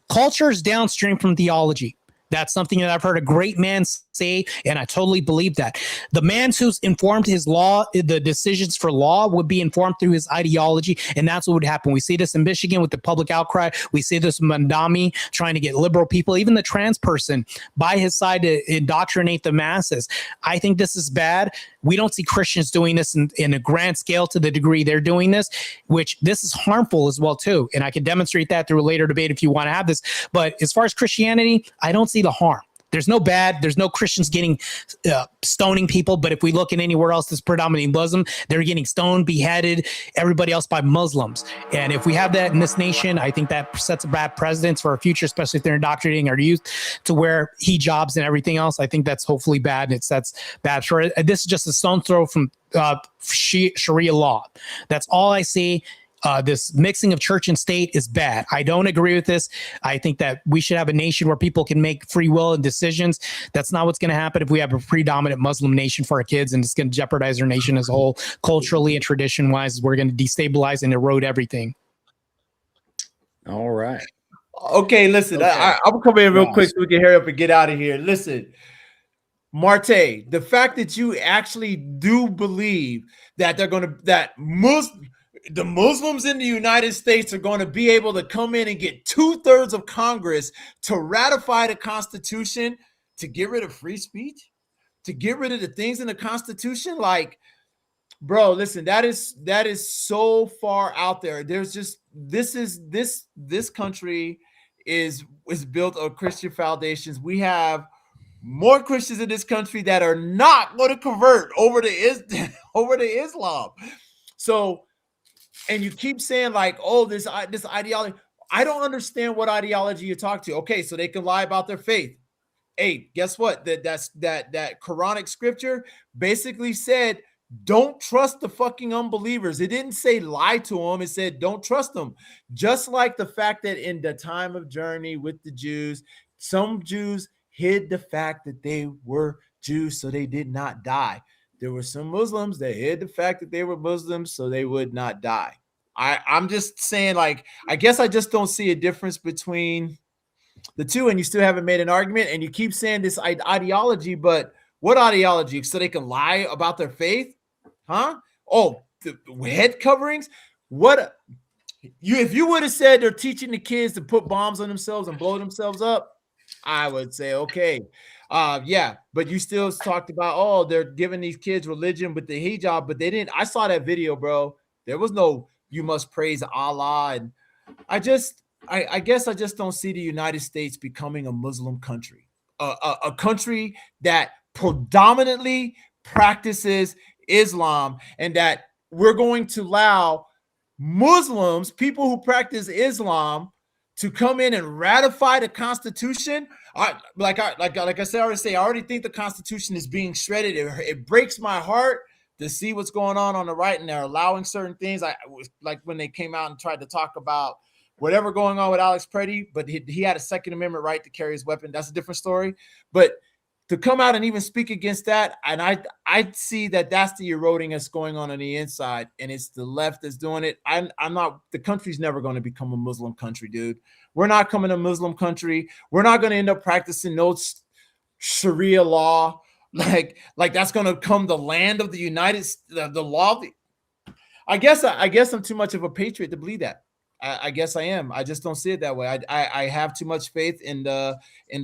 Culture is downstream from theology. That's something that I've heard a great man say, and I totally believe that. The man who's informed his law, the decisions for law, would be informed through his ideology, and that's what would happen. We see this in Michigan with the public outcry. We see this in Mandami trying to get liberal people, even the trans person, by his side to indoctrinate the masses. I think this is bad. We don't see Christians doing this in a grand scale to the degree they're doing this, which this is harmful as well, too. And I can demonstrate that through a later debate if you want to have this. But as far as Christianity, I don't see the harm. There's no bad. There's no Christians getting stoning people. But if we look at anywhere else that's predominantly Muslim, they're getting stoned, beheaded, everybody else by Muslims. And if we have that in this nation, I think that sets a bad precedence for our future, especially if they're indoctrinating our youth to wear hijabs and everything else. I think that's hopefully bad. That's bad. Sure, this is just a stone's throw from Sharia law. That's all I see. This mixing of church and state is bad. I don't agree with this. I think that we should have a nation where people can make free will and decisions. That's not what's going to happen if we have a predominant Muslim nation for our kids, and it's going to jeopardize our nation as a whole, culturally and tradition-wise. We're going to destabilize and erode everything. All right. Okay, listen, okay. I'm coming in real quick so we can hurry up and get out of here. Listen, Martae, the fact that you actually do believe that they're going to, the Muslims in the United States are going to be able to come in and get 2/3 of Congress to ratify the Constitution, to get rid of free speech, to get rid of the things in the Constitution. Like, bro, listen, that is so far out there. There's just this country is built on Christian foundations. We have more Christians in this country that are not going to convert over to Islam. So. And you keep saying like, oh, this ideology. I don't understand what ideology you talk to. Okay, so they can lie about their faith. Hey, guess what? That Quranic scripture basically said don't trust the fucking unbelievers. It didn't say lie to them. It said don't trust them. Just like the fact that in the time of journey with the Jews, some Jews hid the fact that they were Jews so they did not die. There were some Muslims that hid the fact that they were Muslims so they would not die. I'm just saying, like, I guess I just don't see a difference between the two, and you still haven't made an argument, and you keep saying this ideology, but what ideology? So they can lie about their faith? Huh? Oh, the head coverings? What? If you would have said they're teaching the kids to put bombs on themselves and blow themselves up, I would say, okay. Yeah, but you still talked about, oh, they're giving these kids religion with the hijab, but they didn't. I saw that video, bro. There was no, you must praise Allah. And I guess I just don't see the United States becoming a Muslim country, a country that predominantly practices Islam, and that we're going to allow Muslims, people who practice Islam, to come in and ratify the Constitution. Like I said, I already think the Constitution is being shredded. It breaks my heart to see what's going on the right, and they're allowing certain things. I was like when they came out and tried to talk about whatever going on with Alex Preddy, but he had a Second Amendment right to carry his weapon. That's a different story. But to come out and even speak against that, and I see that that's the eroding that's going on the inside, and it's the left that's doing it. I'm not. The country's never going to become a Muslim country, dude. We're not coming a Muslim country. We're not going to end up practicing no Sharia law, like that's going to come the land of the United States, the law. I guess I'm too much of a patriot to believe that. I guess I am. I just don't see it that way. I have too much faith in the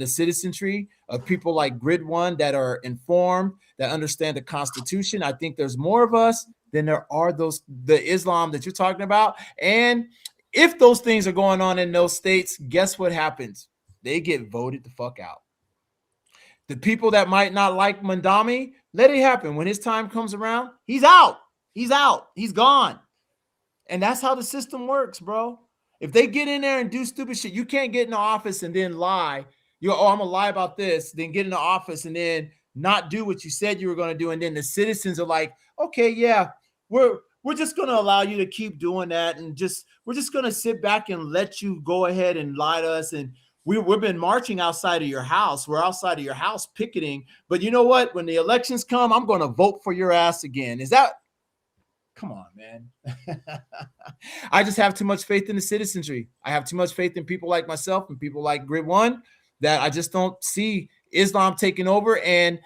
citizenry of people like Grid One that are informed, that understand the Constitution. I think there's more of us than there are the Islam that you're talking about. And if those things are going on in those states, guess what happens? They get voted the fuck out. The people that might not like Mandami, let it happen. When his time comes around, he's out. He's out. He's gone. And that's how the system works, bro. If they get in there and do stupid shit, you can't get in the office and then lie. I'm going to lie about this, then get in the office and then not do what you said you were going to do. And then the citizens are like, okay, yeah, we're just going to allow you to keep doing that. And we're just going to sit back and let you go ahead and lie to us. And we've been marching outside of your house. We're outside of your house picketing. But you know what? When the elections come, I'm going to vote for your ass again. Is that? Come on, man. I just have too much faith in the citizenry. I have too much faith in people like myself and people like Grid One that I just don't see Islam taking over. And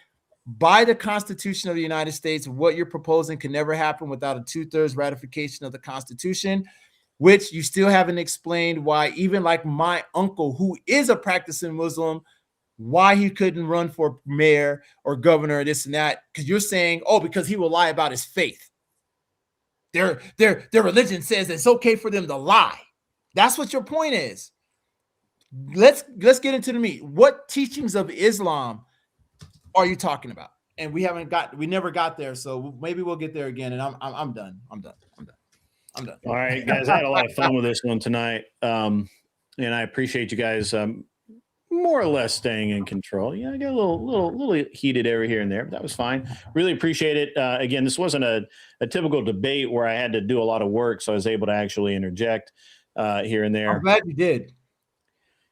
by the Constitution of the United States, what you're proposing can never happen without a 2/3 ratification of the Constitution, which you still haven't explained why, even like my uncle, who is a practicing Muslim, why he couldn't run for mayor or governor or this and that. Because you're saying, oh, because he will lie about his faith. Their religion says it's okay for them to lie. That's what your point is. Let's get into the meat. What teachings of Islam are you talking about? And we never got there, so maybe we'll get there again. And I'm done. I'm done. All right, guys, I had a lot of fun with this one tonight, and I appreciate you guys more or less staying in control. Yeah, I got a little heated over here and there, but that was fine. Really appreciate it. Again, this wasn't a typical debate where I had to do a lot of work, so I was able to actually interject here and there. I'm glad you did.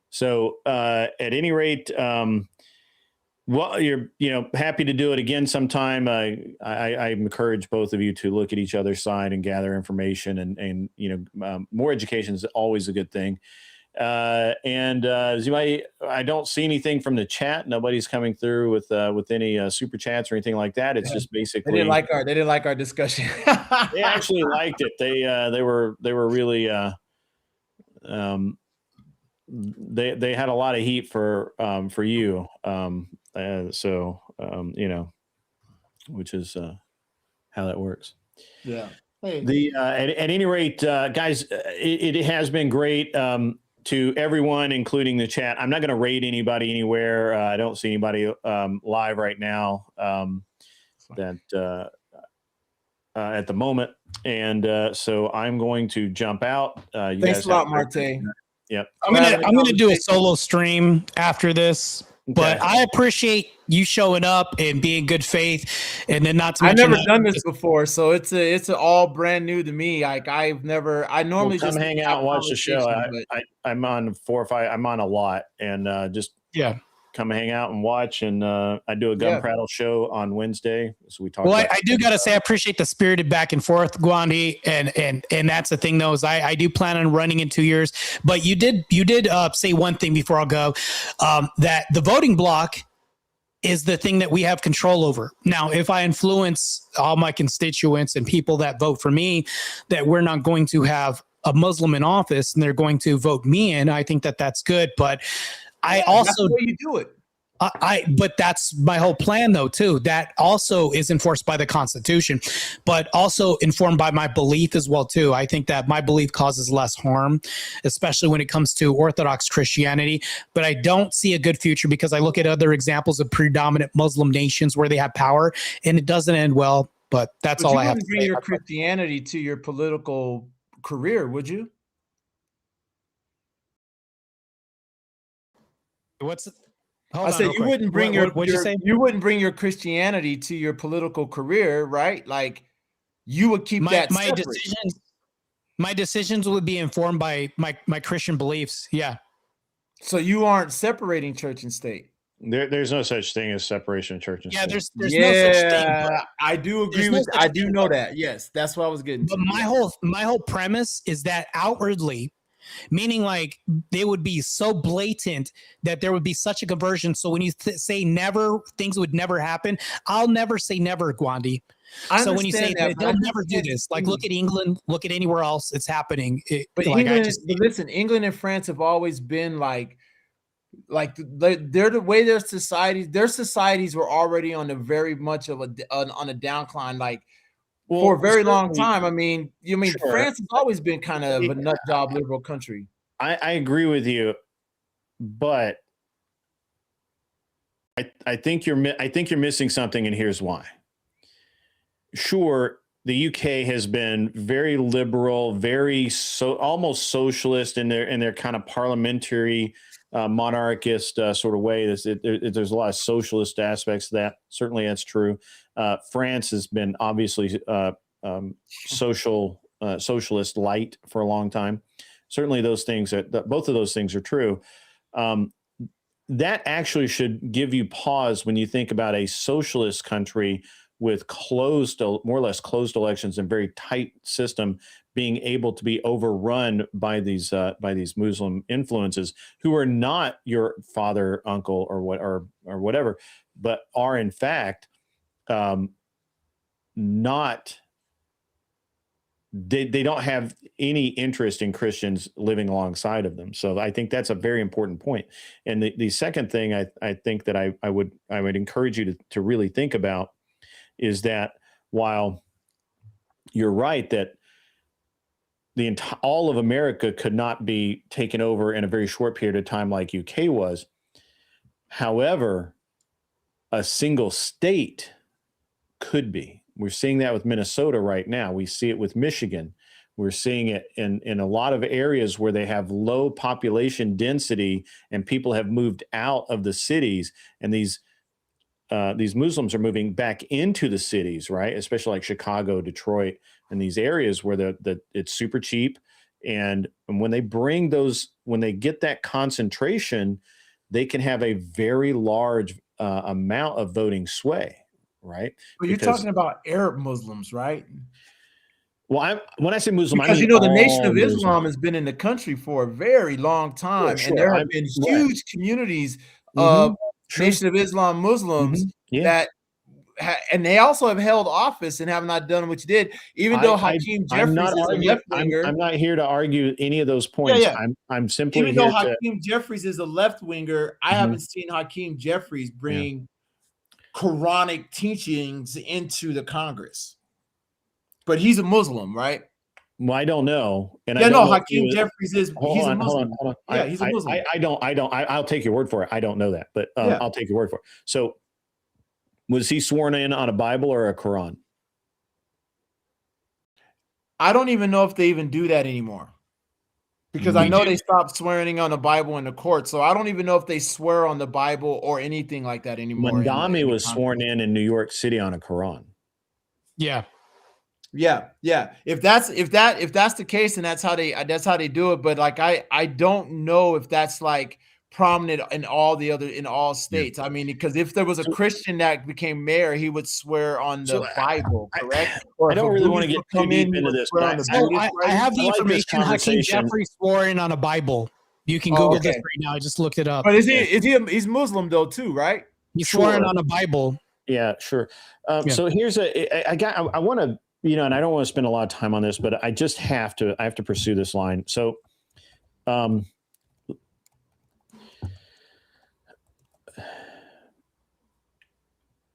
So at any rate, well, you're happy to do it again sometime. I encourage both of you to look at each other's side and gather information, and more education is always a good thing. And as you might, I don't see anything from the chat. Nobody's coming through with any super chats or anything like that. It's just basically they didn't like our discussion. They actually liked it. They were really they had a lot of heat for you. Which is how that works. Yeah. Hey. At any rate, guys, it has been great. To everyone, including the chat. I'm not going to raid anybody anywhere. I don't see anybody live right now at the moment. And so I'm going to jump out. Thanks a lot, Martae. Yep. I'm gonna do a solo stream after this. But I appreciate you showing up and being good faith, and then not to I've mention never done this before, so it's all brand new to me. Like I normally come just hang out and watch the show. but I'm on 4 or 5. I'm on a lot, and just come hang out and watch. And I do a gun prattle show on Wednesday, so we talk. Well, I do gotta say, I appreciate the spirited back and forth, Guandi, and that's the thing, though, is I do plan on running in 2 years. But you did say one thing before I'll go, that the voting block is the thing that we have control over. Now, if I influence all my constituents and people that vote for me, that we're not going to have a Muslim in office and they're going to vote me in, I think that that's good. But I also, that's the way you do it. But that's my whole plan, though, too. That also is enforced by the Constitution, but also informed by my belief as well, too. I think that my belief causes less harm, especially when it comes to Orthodox Christianity. But I don't see a good future because I look at other examples of predominant Muslim nations where they have power, and it doesn't end well. But that's all I have to bring say. your Christianity to your political career, would you? What's I said you wouldn't bring you wouldn't bring your Christianity to your political career, right? Like you would keep that my separate. decisions would be informed by my Christian beliefs. Yeah. So you aren't separating church and state. There's no such thing as separation of church and state. There's no such thing. I do agree with. I do know that. Yes, that's what I was getting to. But my whole premise is that outwardly, meaning like they would be so blatant that there would be such a conversion. So when you say never, things would never happen. I'll never say never, Guandi. So when you say that, they'll never do this, like look at England, look at anywhere else, it's happening. But like listen, England and France have always been like they're the way their societies were already on a very much of on a downcline. Like. Well, for a very long time. I mean, sure. France has always been kind of a nut job liberal country. I agree with you, but I think you're missing something, and here's why. Sure, the UK has been very liberal, almost socialist in their kind of parliamentary monarchist sort of way. There's a lot of socialist aspects to that. Certainly, that's true. France has been obviously socialist light for a long time. Certainly, both of those things are true. That actually should give you pause when you think about a socialist country with more or less closed elections and very tight system being able to be overrun by these Muslim influences who are not your father, uncle, or whatever, but are in fact not. They don't have any interest in Christians living alongside of them. So I think that's a very important point. And the second thing I think that I would encourage you to really think about is that while you're right that all of America could not be taken over in a very short period of time like UK was, however, a single state could be. We're seeing that with Minnesota right now. We see it with Michigan. We're seeing it in a lot of areas where they have low population density and people have moved out of the cities, and these Muslims are moving back into the cities, right? Especially like Chicago, Detroit, and these areas where it's super cheap. And when they get that concentration, they can have a very large amount of voting sway, right? But you're talking about Arab Muslims, right? Well, when I say Muslim, because the Nation of Islam has been in the country for a very long time, and there have been huge communities of Nation of Islam Muslims and they also have held office and have not done what you did, even though Hakeem Jeffries is a left winger. I'm not here to argue any of those points. I'm simply even though Hakeem Jeffries is a left winger, I haven't seen Hakeem Jeffries bring Quranic teachings into the Congress. But he's a Muslim, right? Well, I don't know. And Hakeem Jeffries is. He's a Muslim. Hold on. Yeah, he's a Muslim. I'll take your word for it. I don't know that, but I'll take your word for it. So, was he sworn in on a Bible or a Quran? I don't even know if they even do that anymore. Because I know they stopped swearing on the Bible in the court, so I don't even know if they swear on the Bible or anything like that anymore. Mandami was sworn in New York City on a Quran. Yeah. Yeah. If that's the case, and that's how they do it. But like I don't know if that's like prominent in all states. I mean, because if there was a Christian that became mayor, he would swear on the Bible, correct? I don't really want to get too deep into this, but I have the information. Hakeem Jeffrey swore in on a Bible. You can Google this right now. I just looked it up. But he's Muslim though too, right? He's swearing on a Bible. Yeah, sure. So here's I want to, and I don't want to spend a lot of time on this, but I just have to pursue this line. So,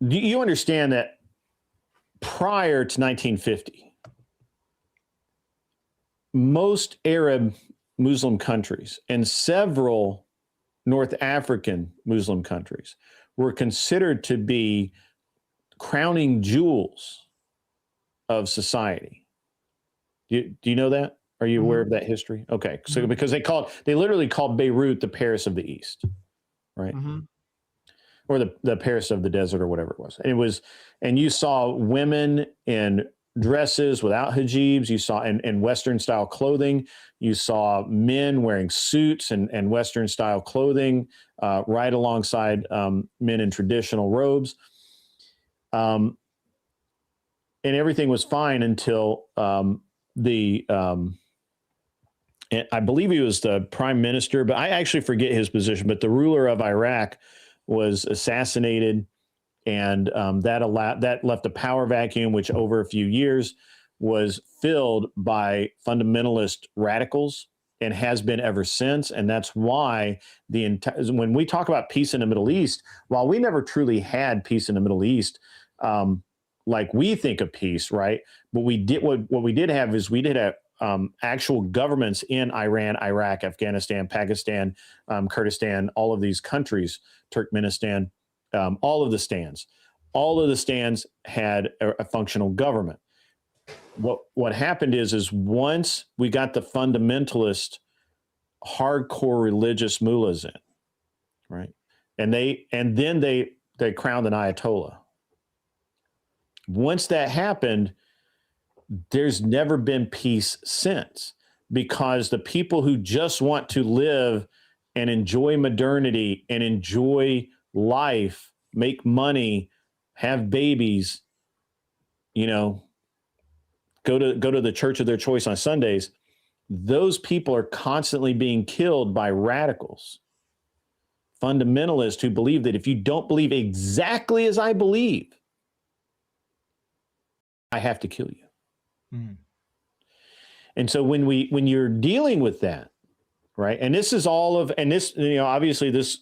do you understand that prior to 1950, most Arab Muslim countries and several North African Muslim countries were considered to be crowning jewels of society? Do you know that? Are you aware of that history? Okay, so because they literally called Beirut the Paris of the East, right? Or the Paris of the desert, or whatever it was. And you saw women in dresses without hijabs. You saw in Western style clothing. You saw men wearing suits and Western style clothing, right alongside men in traditional robes. And everything was fine until and I believe he was the prime minister, but I actually forget his position. But the ruler of Iraq was assassinated, and that left a power vacuum, which over a few years was filled by fundamentalist radicals and has been ever since. And that's why when we talk about peace in the Middle East, while we never truly had peace in the Middle East, like we think of peace, right? But we did what we did have is we did have actual governments in Iran, Iraq, Afghanistan, Pakistan, Kurdistan, all of these countries, Turkmenistan, all of the stands. All of the stands had a functional government. What happened is once we got the fundamentalist, hardcore religious mullahs in, right, and then they crowned an ayatollah. Once that happened, there's never been peace since, because the people who just want to live and enjoy modernity and enjoy life, make money, have babies, go to the church of their choice on Sundays, those people are constantly being killed by radicals, fundamentalists who believe that if you don't believe exactly as I believe, I have to kill you. And so when you're dealing with that, right, and this is all of, and this, obviously this,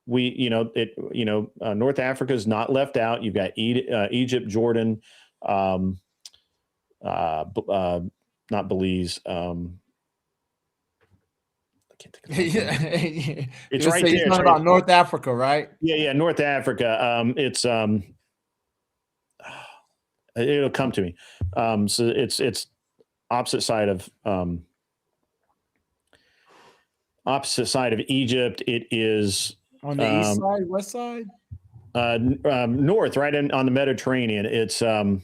North Africa is not left out. You've got Egypt, Jordan, not Belize. I can't think of it. It's right there. It's not about North Africa, right? Yeah, North Africa. It'll come to me. So it's opposite side of Egypt. It is on the east side, west side, north, right on the Mediterranean. It's they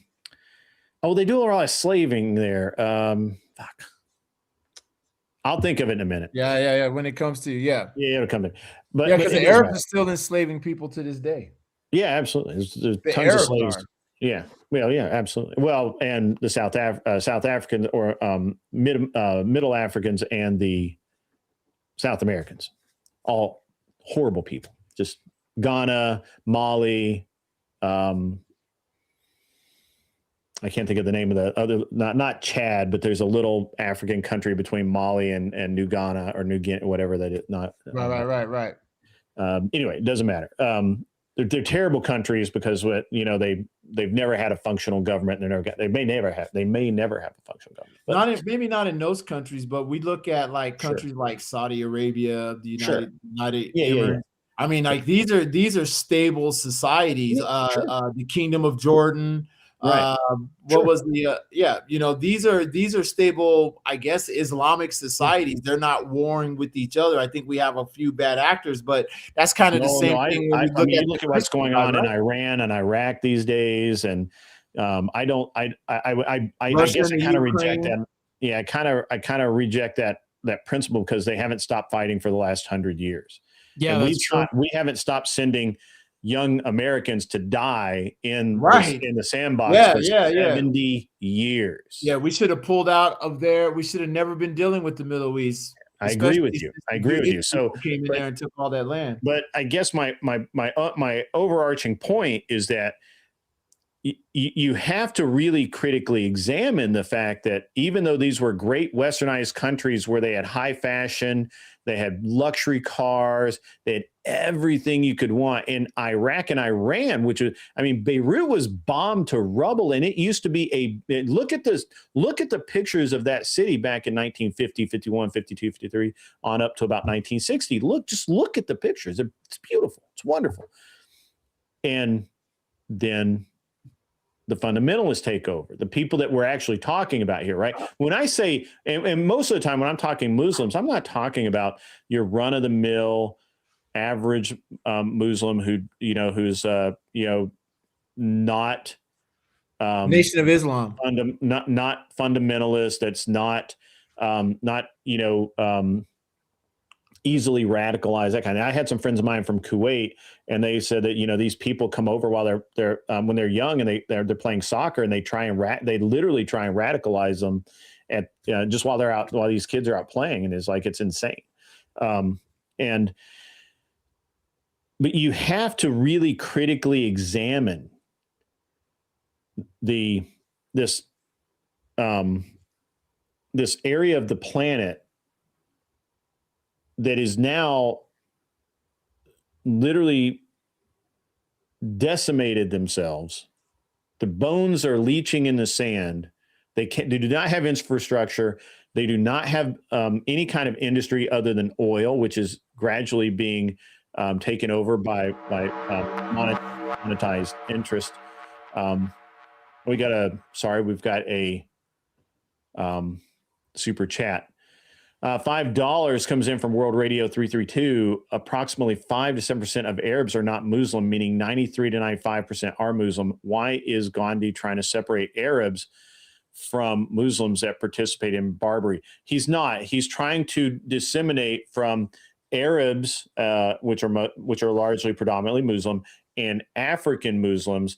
do a lot of slaving there. Fuck. I'll think of it in a minute. Yeah. When it comes to it'll come in. But because the Arabs are still enslaving people to this day. Yeah, absolutely. There's tons Arabs of slaves. Yeah. Well, yeah, absolutely. Well, and the South Africans or Middle Africans and the South Americans, all horrible people. Just Ghana, Mali. I can't think of the name of the other, not Chad, but there's a little African country between Mali and New Ghana or New Guinea, whatever that is. Not right. Anyway, it doesn't matter. They're terrible countries because they've never had a functional government. And they may never have a functional government. But, maybe not in those countries, but we look at like countries like Saudi Arabia, the United Emirates. I mean, like these are stable societies. The Kingdom of Jordan, Right. What was the these are stable, I guess, Islamic societies. They're not warring with each other. I think we have a few bad actors, but that's kind of the same thing when we you look at what's going on in Iran and Iraq these days, and I guess I kind of reject that. Yeah, I kind of reject that principle because they haven't stopped fighting for the last 100 years. Yeah, and that's true. we haven't stopped sending young Americans to die in the sandbox for 70 years. Yeah, we should have pulled out of there. We should have never been dealing with the Middle East. I agree with you. So came in there and took all that land. But I guess my overarching point is that you have to really critically examine the fact that even though these were great westernized countries where they had high fashion, they had luxury cars, they had everything you could want. In Iraq and Iran, which was, Beirut was bombed to rubble, and it used to be look at the pictures of that city back in 1950, 51, 52, 53, on up to about 1960. Just look at the pictures. It's beautiful. It's wonderful. And then the fundamentalists take over, the people that we're actually talking about here, right? When I say, and most of the time when I'm talking Muslims, I'm not talking about your run-of-the-mill average Muslim who's not Nation of Islam, not fundamentalist. That's not easily radicalized, that kind of. I had some friends of mine from Kuwait, and they said that these people come over while they're when they're young and they're playing soccer, and they literally try and radicalize them at just while these kids are out playing, and it's insane. But you have to really critically examine this area of the planet that is now literally decimated themselves. The bones are leaching in the sand. They do not have infrastructure. They do not have any kind of industry other than oil, which is gradually being taken over by monetized interest. We've got a super chat. $5 comes in from World Radio 332. Approximately 5 to 7% of Arabs are not Muslim, meaning 93 to 95% are Muslim. Why is Guandi trying to separate Arabs from Muslims that participate in Barbary? He's not. He's trying to disseminate from Arabs, which are largely predominantly Muslim, and African Muslims,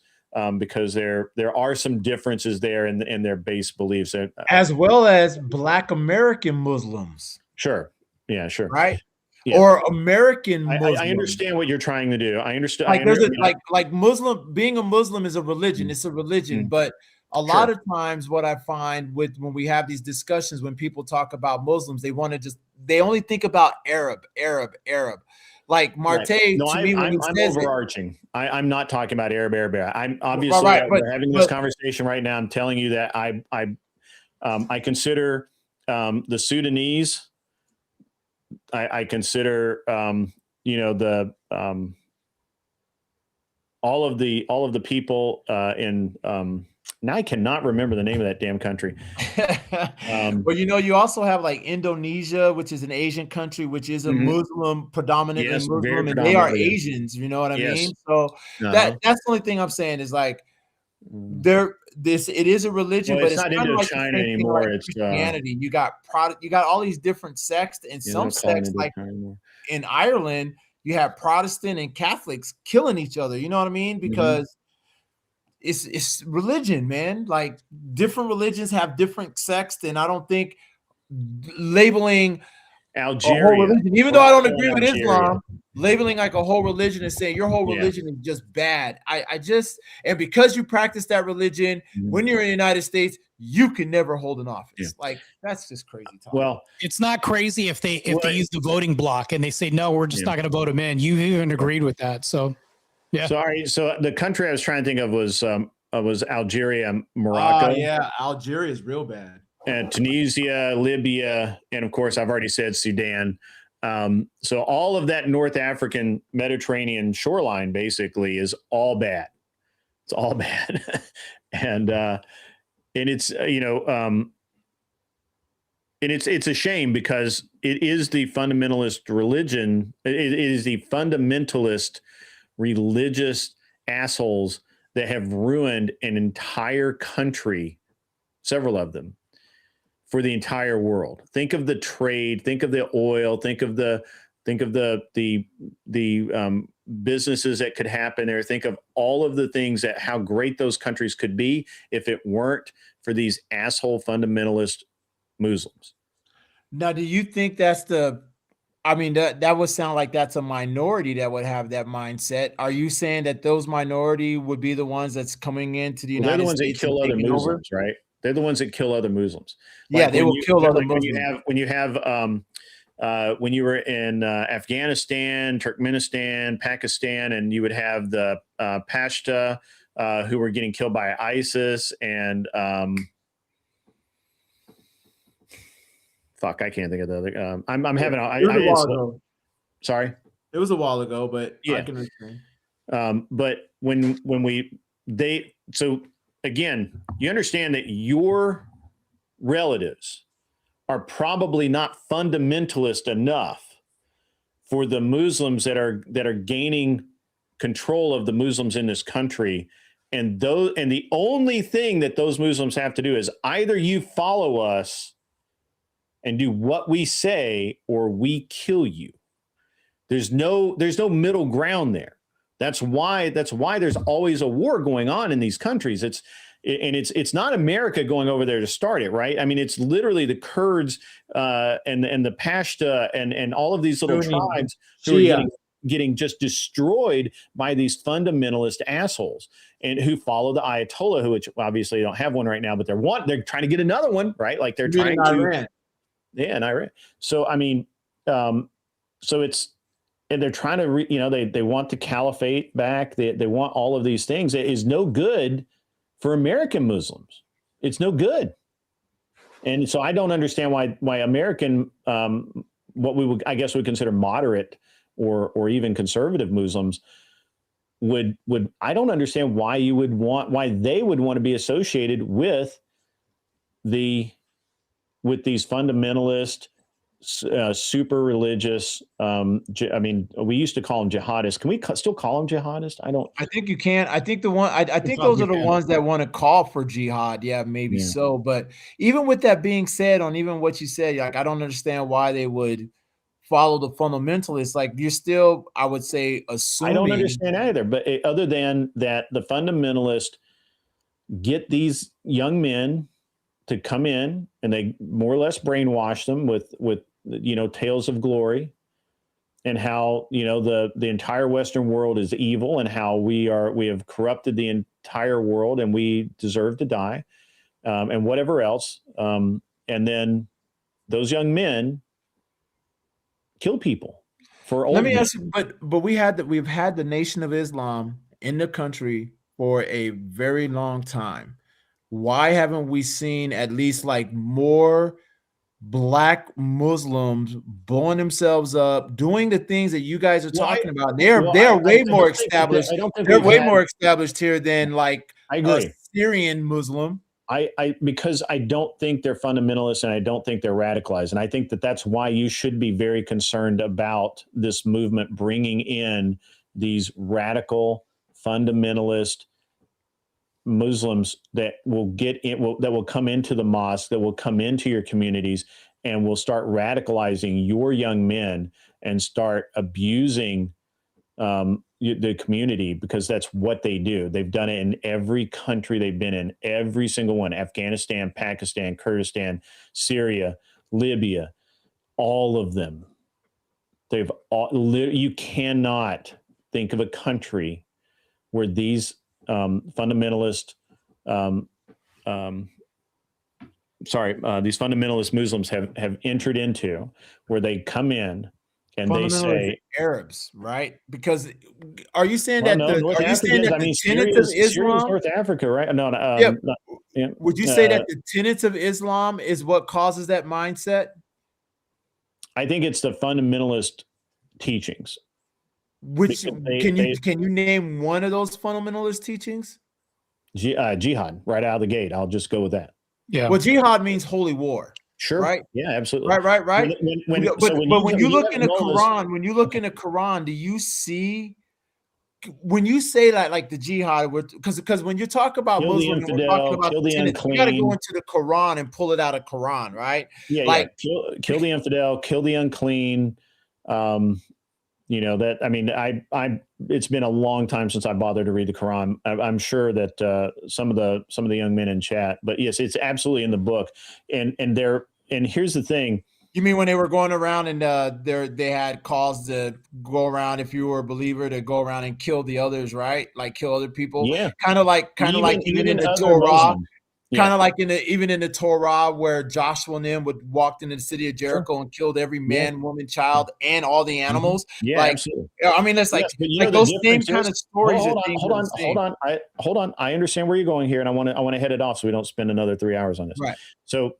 because there are some differences there in their base beliefs, as well as Black American Muslims. Sure, yeah, sure, right, yeah. Or American Muslims. I understand what you're trying to do. I understand. Like Muslim, being a Muslim is a religion. It's a religion, but a lot of times, what I find when we have these discussions, when people talk about Muslims, they only think about Arab. Like Martae, right. No, to me, when I'm says overarching. I'm not talking about Arab. I'm obviously we're having this conversation right now. I'm telling you that I consider the Sudanese. I consider all of the people in. Now I cannot remember the name of that damn country. Well, you also have like Indonesia, which is an Asian country, which is a Muslim, predominantly Muslim, and they are Asians. You know what I mean? So that's the only thing I'm saying is like it is a religion, but it's not Indochina anymore. Like it's Christianity. You got all these different sects, and some sects like in Ireland, you have Protestant and Catholics killing each other. You know what I mean? Because it's religion, man. Like different religions have different sects, and I don't think labeling Algeria, a whole religion, even though I don't agree with Islam, labeling like a whole religion and saying your whole religion is just bad. And because you practice that religion when you're in the United States, you can never hold an office. Like that's just crazy talk. Well, it's not crazy if they use the voting block and they say no, we're just not going to vote them in. You even agreed with that, so. Yeah. Sorry. So the country I was trying to think of was Algeria, Morocco. Yeah, Algeria is real bad. And Tunisia, Libya, and of course I've already said Sudan. So all of that North African Mediterranean shoreline basically is all bad. It's all bad. and it's, and it's a shame because it is the fundamentalist religion. It is the fundamentalist religious assholes that have ruined an entire country, several of them, for the entire world. Think of the trade, think of the oil, think of the businesses that could happen there. Think of all of the things that how great those countries could be if it weren't for these asshole fundamentalist Muslims. Now, do you think that's that would sound like that's a minority that would have that mindset. Are you saying that those minority would be the ones that's coming into the United States? They're the ones that kill other Muslims, right? They're the ones that kill other Muslims. Yeah, they will kill other Muslims. When you were in Afghanistan, Turkmenistan, Pakistan, and you would have the Pashto who were getting killed by ISIS, and fuck, I can't think of the other. I'm having sorry. It was a while ago, but yeah. I can understand. But so again, you understand that your relatives are probably not fundamentalist enough for the Muslims that are gaining control of the Muslims in this country. And the only thing that those Muslims have to do is either you follow us and do what we say, or we kill you. There's no middle ground there. That's why there's always a war going on in these countries. It's not America going over there to start it, right? I mean, it's literally the Kurds and the Pashto and all of these little tribes who are getting just destroyed by these fundamentalist assholes and who follow the Ayatollah, which obviously don't have one right now, but they're trying to get another one, right? Like they're trying to. Iran. Yeah, in Iran. So I mean, and they're trying to, they want the caliphate back. They want all of these things. It is no good for American Muslims. It's no good. And so I don't understand why American, what we would, I guess, would consider moderate or even conservative Muslims would I don't understand why they would want to be associated with these fundamentalist, super religious. I mean, we used to call them jihadists. Can we still call them jihadists? I think you can. I think I think those are the ones that want to call for jihad. Yeah, maybe so. But even with that being said, on even what you said, like I don't understand why they would follow the fundamentalists. Like you're still, I would say, assuming. I don't understand either. But other than that, the fundamentalists get these young men to come in and they more or less brainwash them with tales of glory and how, the entire Western world is evil and how we have corrupted the entire world and we deserve to die, and whatever else. And then those young men kill people for old. Let me ask you, but we've had the Nation of Islam in the country for a very long time. Why haven't we seen at least like more Black Muslims blowing themselves up, doing the things that you guys are talking about? They're way more established. They're way more established here than like a Syrian Muslim. Because I don't think they're fundamentalists and I don't think they're radicalized. And I think that's why you should be very concerned about this movement bringing in these radical fundamentalist Muslims that will that will come into the mosque, that will come into your communities and will start radicalizing your young men and start abusing the community, because that's what they do. They've done it in every country they've been in, every single one: Afghanistan, Pakistan, Kurdistan, Syria, Libya, all of them. You cannot think of a country where these fundamentalist Muslims have entered into, where they come in and they say Arabs, right? Because are you saying that the tenets of Islam, North Africa, right? No, would you say that the tenets of Islam is what causes that mindset? I think it's the fundamentalist teachings. Which can you name one of those fundamentalist teachings? Jihad right out of the gate. I'll just go with that. Yeah. Well, jihad means holy war. Sure. Right. Yeah, absolutely. Right. When you look in the mullahs, Quran, when you look in the Quran, do you see when you say that like the jihad, because when you talk about kill the Muslims, we're infidel, talking about kill the tenets, you unclean. got to go into the Quran and pull it out of Quran, right? Yeah, like kill the infidel, kill the unclean. You know that. I mean, I. It's been a long time since I bothered to read the Quran. I'm sure that some of the young men in chat, but yes, it's absolutely in the book. And here's the thing. You mean when they were going around and they had calls to go around, if you were a believer, to go around and kill the others, right? Like kill other people. Yeah. Kind of like even in the Torah. Muslim. Yeah. Kind of like even in the Torah, where Joshua and them would walked into the city of Jericho and killed every man, woman, child, and all the animals. Yeah, like, absolutely. I mean, that's like, like those same kind of stories. Hold on. I understand where you're going here, and I want to head it off so we don't spend another 3 hours on this. Right. So,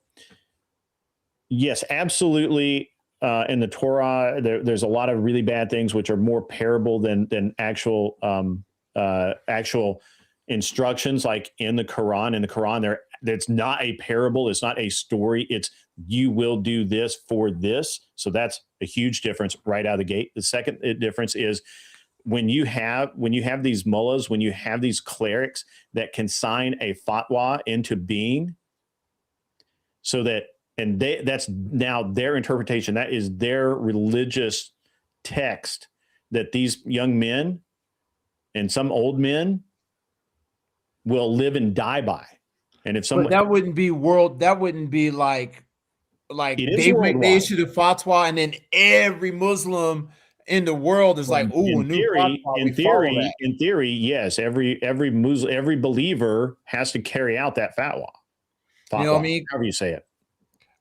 yes, absolutely. In the Torah, there's a lot of really bad things which are more parable than actual instructions. Like in the Quran, it's not a parable. It's not a story. It's you will do this for this. So that's a huge difference right out of the gate. The second difference is when you have these mullahs, when you have these clerics that can sign a fatwa into being, so that that's now their interpretation. That is their religious text that these young men and some old men will live and die by. And if someone, but that wouldn't be like they issued a fatwa, and then every Muslim in the world is like, ooh, in theory, yes, every Muslim, every believer has to carry out that fatwa. You know what I mean? However you say it.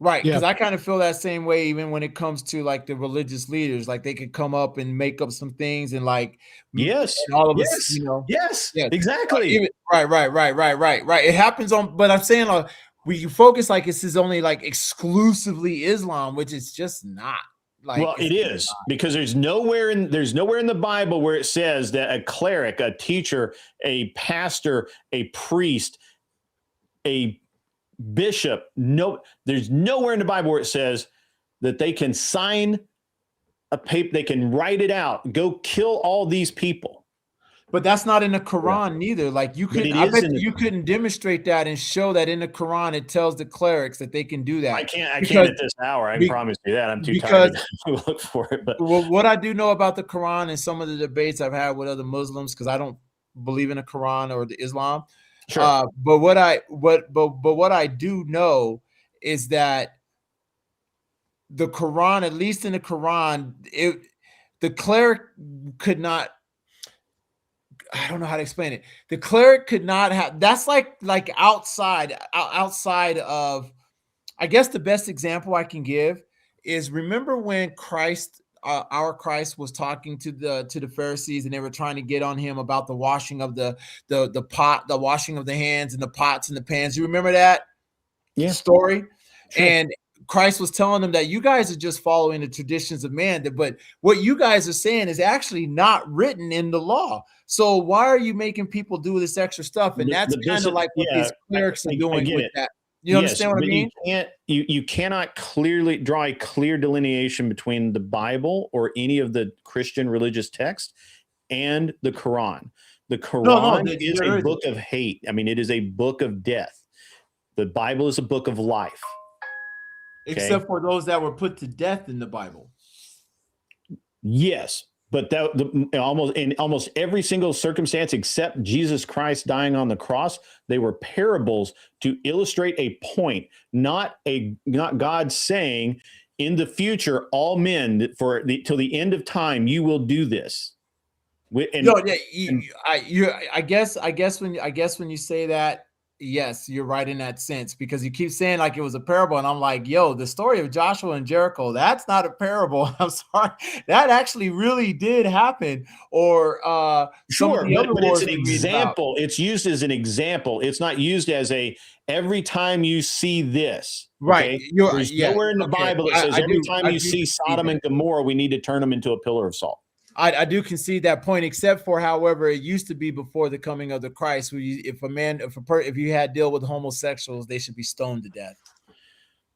Right, because I kind of feel that same way even when it comes to like the religious leaders. Like they could come up and make up some things and like yes, and all of us, you know, yes, exactly. Right. It happens on, but I'm saying like we focus like this is only like exclusively Islam, which is just not. Like, well, it is because there's nowhere in the Bible where it says that a cleric, a teacher, a pastor, a priest, a bishop, there's nowhere in the Bible where it says that they can sign a paper, they can write it out, go kill all these people. But that's not in the Quran neither. Like you could, I bet you couldn't demonstrate that and show that in the Quran it tells the clerics that they can do that. I can't at this hour. I can promise you that. I'm too tired to look for it. But what I do know about the Quran and some of the debates I've had with other Muslims, because I don't believe in the Quran or the Islam. Sure. But what I do know is that the Quran, at least in the Quran, the cleric could not. I don't know how to explain it. The cleric could not have. That's like outside of. I guess the best example I can give is remember when Christ. Our Christ was talking to the Pharisees, and they were trying to get on him about the washing of the pot, the washing of the hands and the pots and the pans. You remember that story? Sure. And Christ was telling them that you guys are just following the traditions of man, but what you guys are saying is actually not written in the law. So why are you making people do this extra stuff? And that's kind of like what these clerics are doing with that. You understand what I mean? You cannot clearly draw a clear delineation between the Bible or any of the Christian religious texts and the Quran. The Quran is a book of hate. I mean, it is a book of death. The Bible is a book of life. Okay? Except for those that were put to death in the Bible. Yes. But in almost every single circumstance except Jesus Christ dying on the cross, they were parables to illustrate a point, not God saying in the future, all men till the end of time, you will do this. I guess when you say that, yes, you're right in that sense, because you keep saying like it was a parable, and I'm like, yo, the story of Joshua and Jericho, that's not a parable. I'm sorry, that actually really did happen. Or sure, but it's an example. It's used as an example. It's not used as every time you see this. Right. Okay? There's nowhere in the Bible that says every time you see Sodom and Gomorrah, we need to turn them into a pillar of salt. I do concede that point, except for, however, it used to be before the coming of the Christ, where if you had deal with homosexuals, they should be stoned to death.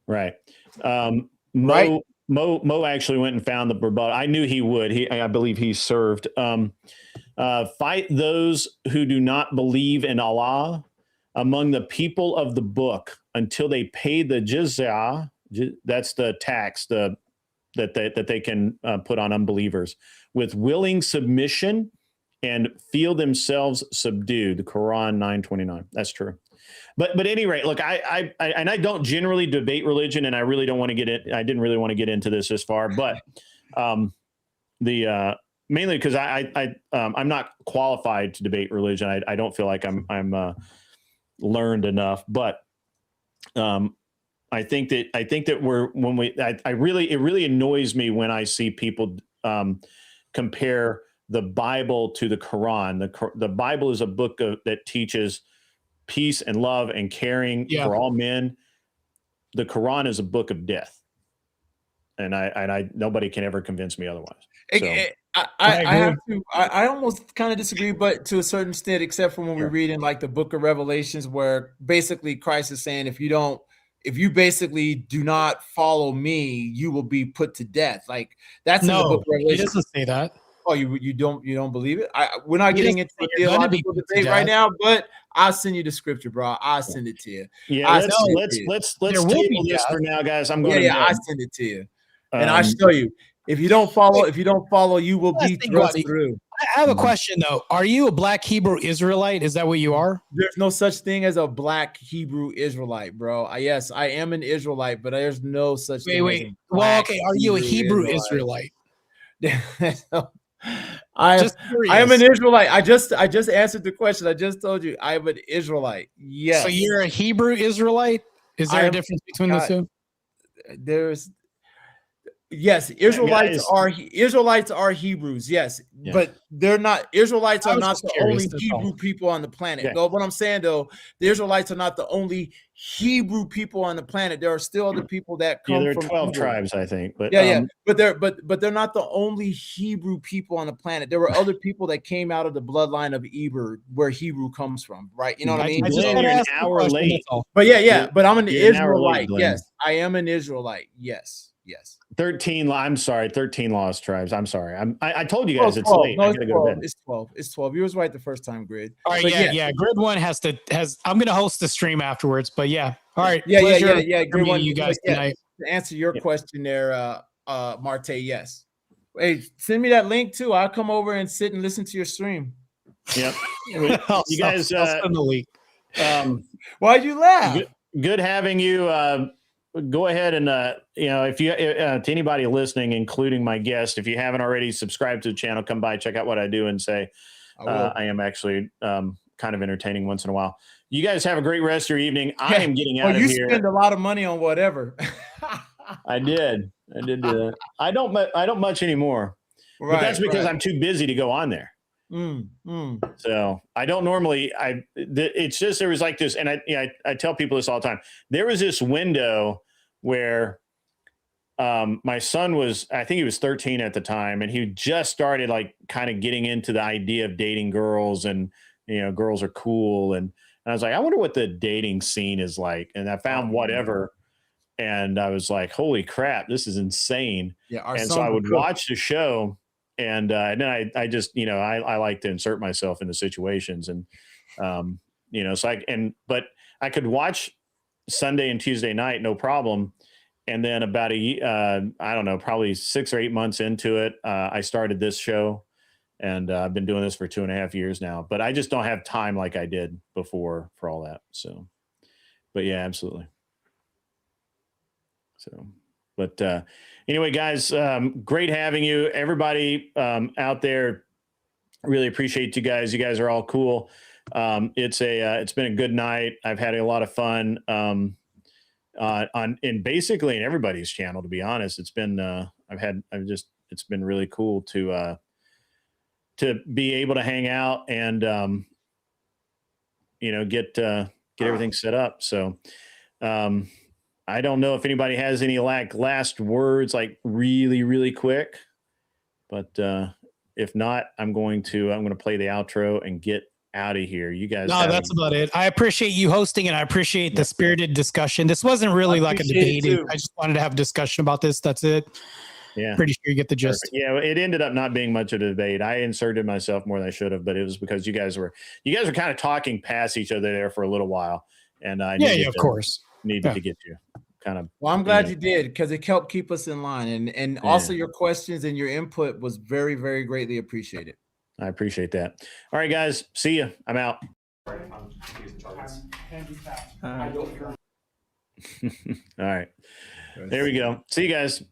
Right. Right? Mo actually went and found the rebuttal. I knew he would. I believe he served. Fight those who do not believe in Allah among the people of the book until they pay the jizya. That's the tax that they can put on unbelievers with willing submission and feel themselves subdued. The Quran 9:29. That's true. But at any rate, look, I don't generally debate religion, and I really don't want to get it. I didn't really want to get into this far, but mainly because I'm not qualified to debate religion. I don't feel like I'm learned enough, but I think that it really annoys me when I see people compare the Bible to the Quran. The Bible is a book that teaches peace and love and caring for all men. The Quran is a book of death, and I nobody can ever convince me otherwise. So. I almost kind of disagree, but to a certain extent, except for when we read in like the book of Revelations, where basically Christ is saying, if you basically do not follow me, you will be put to death. Like that's in the book of Revelation. He doesn't say that. Oh, you don't believe it? We're not getting into a theological debate right now, but I'll send you the scripture, bro. I'll send it to you. Yeah, let's table this for now, guys. I'm going. I send it to you, and I show you. If you don't follow, you will be thrust through. I have a question though. Are you a black Hebrew Israelite? Is that what you are? There's no such thing as a black Hebrew Israelite, bro. Yes, I am an Israelite, but there's no such thing. Wait. Well, okay. Are you a Hebrew Israelite? I am an Israelite. I just answered the question. I just told you I am an Israelite. Yes. So you're a Hebrew Israelite? Is there a difference between the two? Yes, Israelites are Hebrews. Yes, but they're not. Israelites are not the only Hebrew people on the planet. Yeah. No, what I'm saying though, the Israelites are not the only Hebrew people on the planet. There are still other people that come. There are from 12 Hebrew. tribes, I think. But but they're not the only Hebrew people on the planet. There were other people that came out of the bloodline of Eber, where Hebrew comes from, right? You know what I mean? You're an hour late. But but I'm an You're an hour late, Israelite. Glenn. Yes, I am an Israelite. Yes. 13. I'm sorry. 13 lost tribes. I'm sorry. I told you guys it's 12. late. No, I it's gotta 12. go to bed. It's 12. It's 12. You was right the first time, Grid. All right, But yeah. Grid one has. I'm gonna host the stream afterwards, but yeah. All right. Yeah. Grid one, you guys tonight. To answer your question there, Martae, yes. Hey, send me that link too. I'll come over and sit and listen to your stream. Yep. You guys. I'll send the link. Why'd you laugh? Good having you. Go ahead and if you to anybody listening, including my guest, if you haven't already subscribed to the channel, come by, check out what I do, and say I am actually kind of entertaining once in a while. You guys have a great rest of your evening. I am getting out of here. You spend a lot of money on whatever. I did do that. I don't much anymore, but that's because I'm too busy to go on there. So I don't normally. It's just there was like this, and I tell people this all the time. There was this window where my son was, I think he was 13 at the time, and he just started like kind of getting into the idea of dating girls, and girls are cool, and I was like, I wonder what the dating scene is like, and I found whatever, and I was like, holy crap, this is insane. Yeah, and so I would watch the show. And then I just, I like to insert myself into situations, and, but I could watch Sunday and Tuesday night, no problem. And then about I don't know, probably 6 or 8 months into it, I started this show, and I've been doing this for 2.5 years now, but I just don't have time like I did before for all that. So, but yeah, absolutely. So, but, anyway, guys, great having you. Everybody out there, really appreciate you guys. You guys are all cool. It's been a good night. I've had a lot of fun in basically in everybody's channel. To be honest, it's been it's been really cool to be able to hang out and get everything set up. So. I don't know if anybody has any last words, like really, really quick, but If not, I'm going to play the outro and get out of here. You guys. No, that's about it. I appreciate you hosting, and I appreciate the spirited discussion. This wasn't really like a debate. I just wanted to have a discussion about this. That's it. Yeah. Pretty sure you get the gist. Perfect. Yeah, it ended up not being much of a debate. I inserted myself more than I should have, but it was because you guys were kind of talking past each other there for a little while, and I of course needed to get you kind of. Well, I'm glad you did, because it helped keep us in line, and also your questions and your input was very, very greatly appreciated. I appreciate that. All right, guys, see you. I'm out. All right, there we go. See you guys.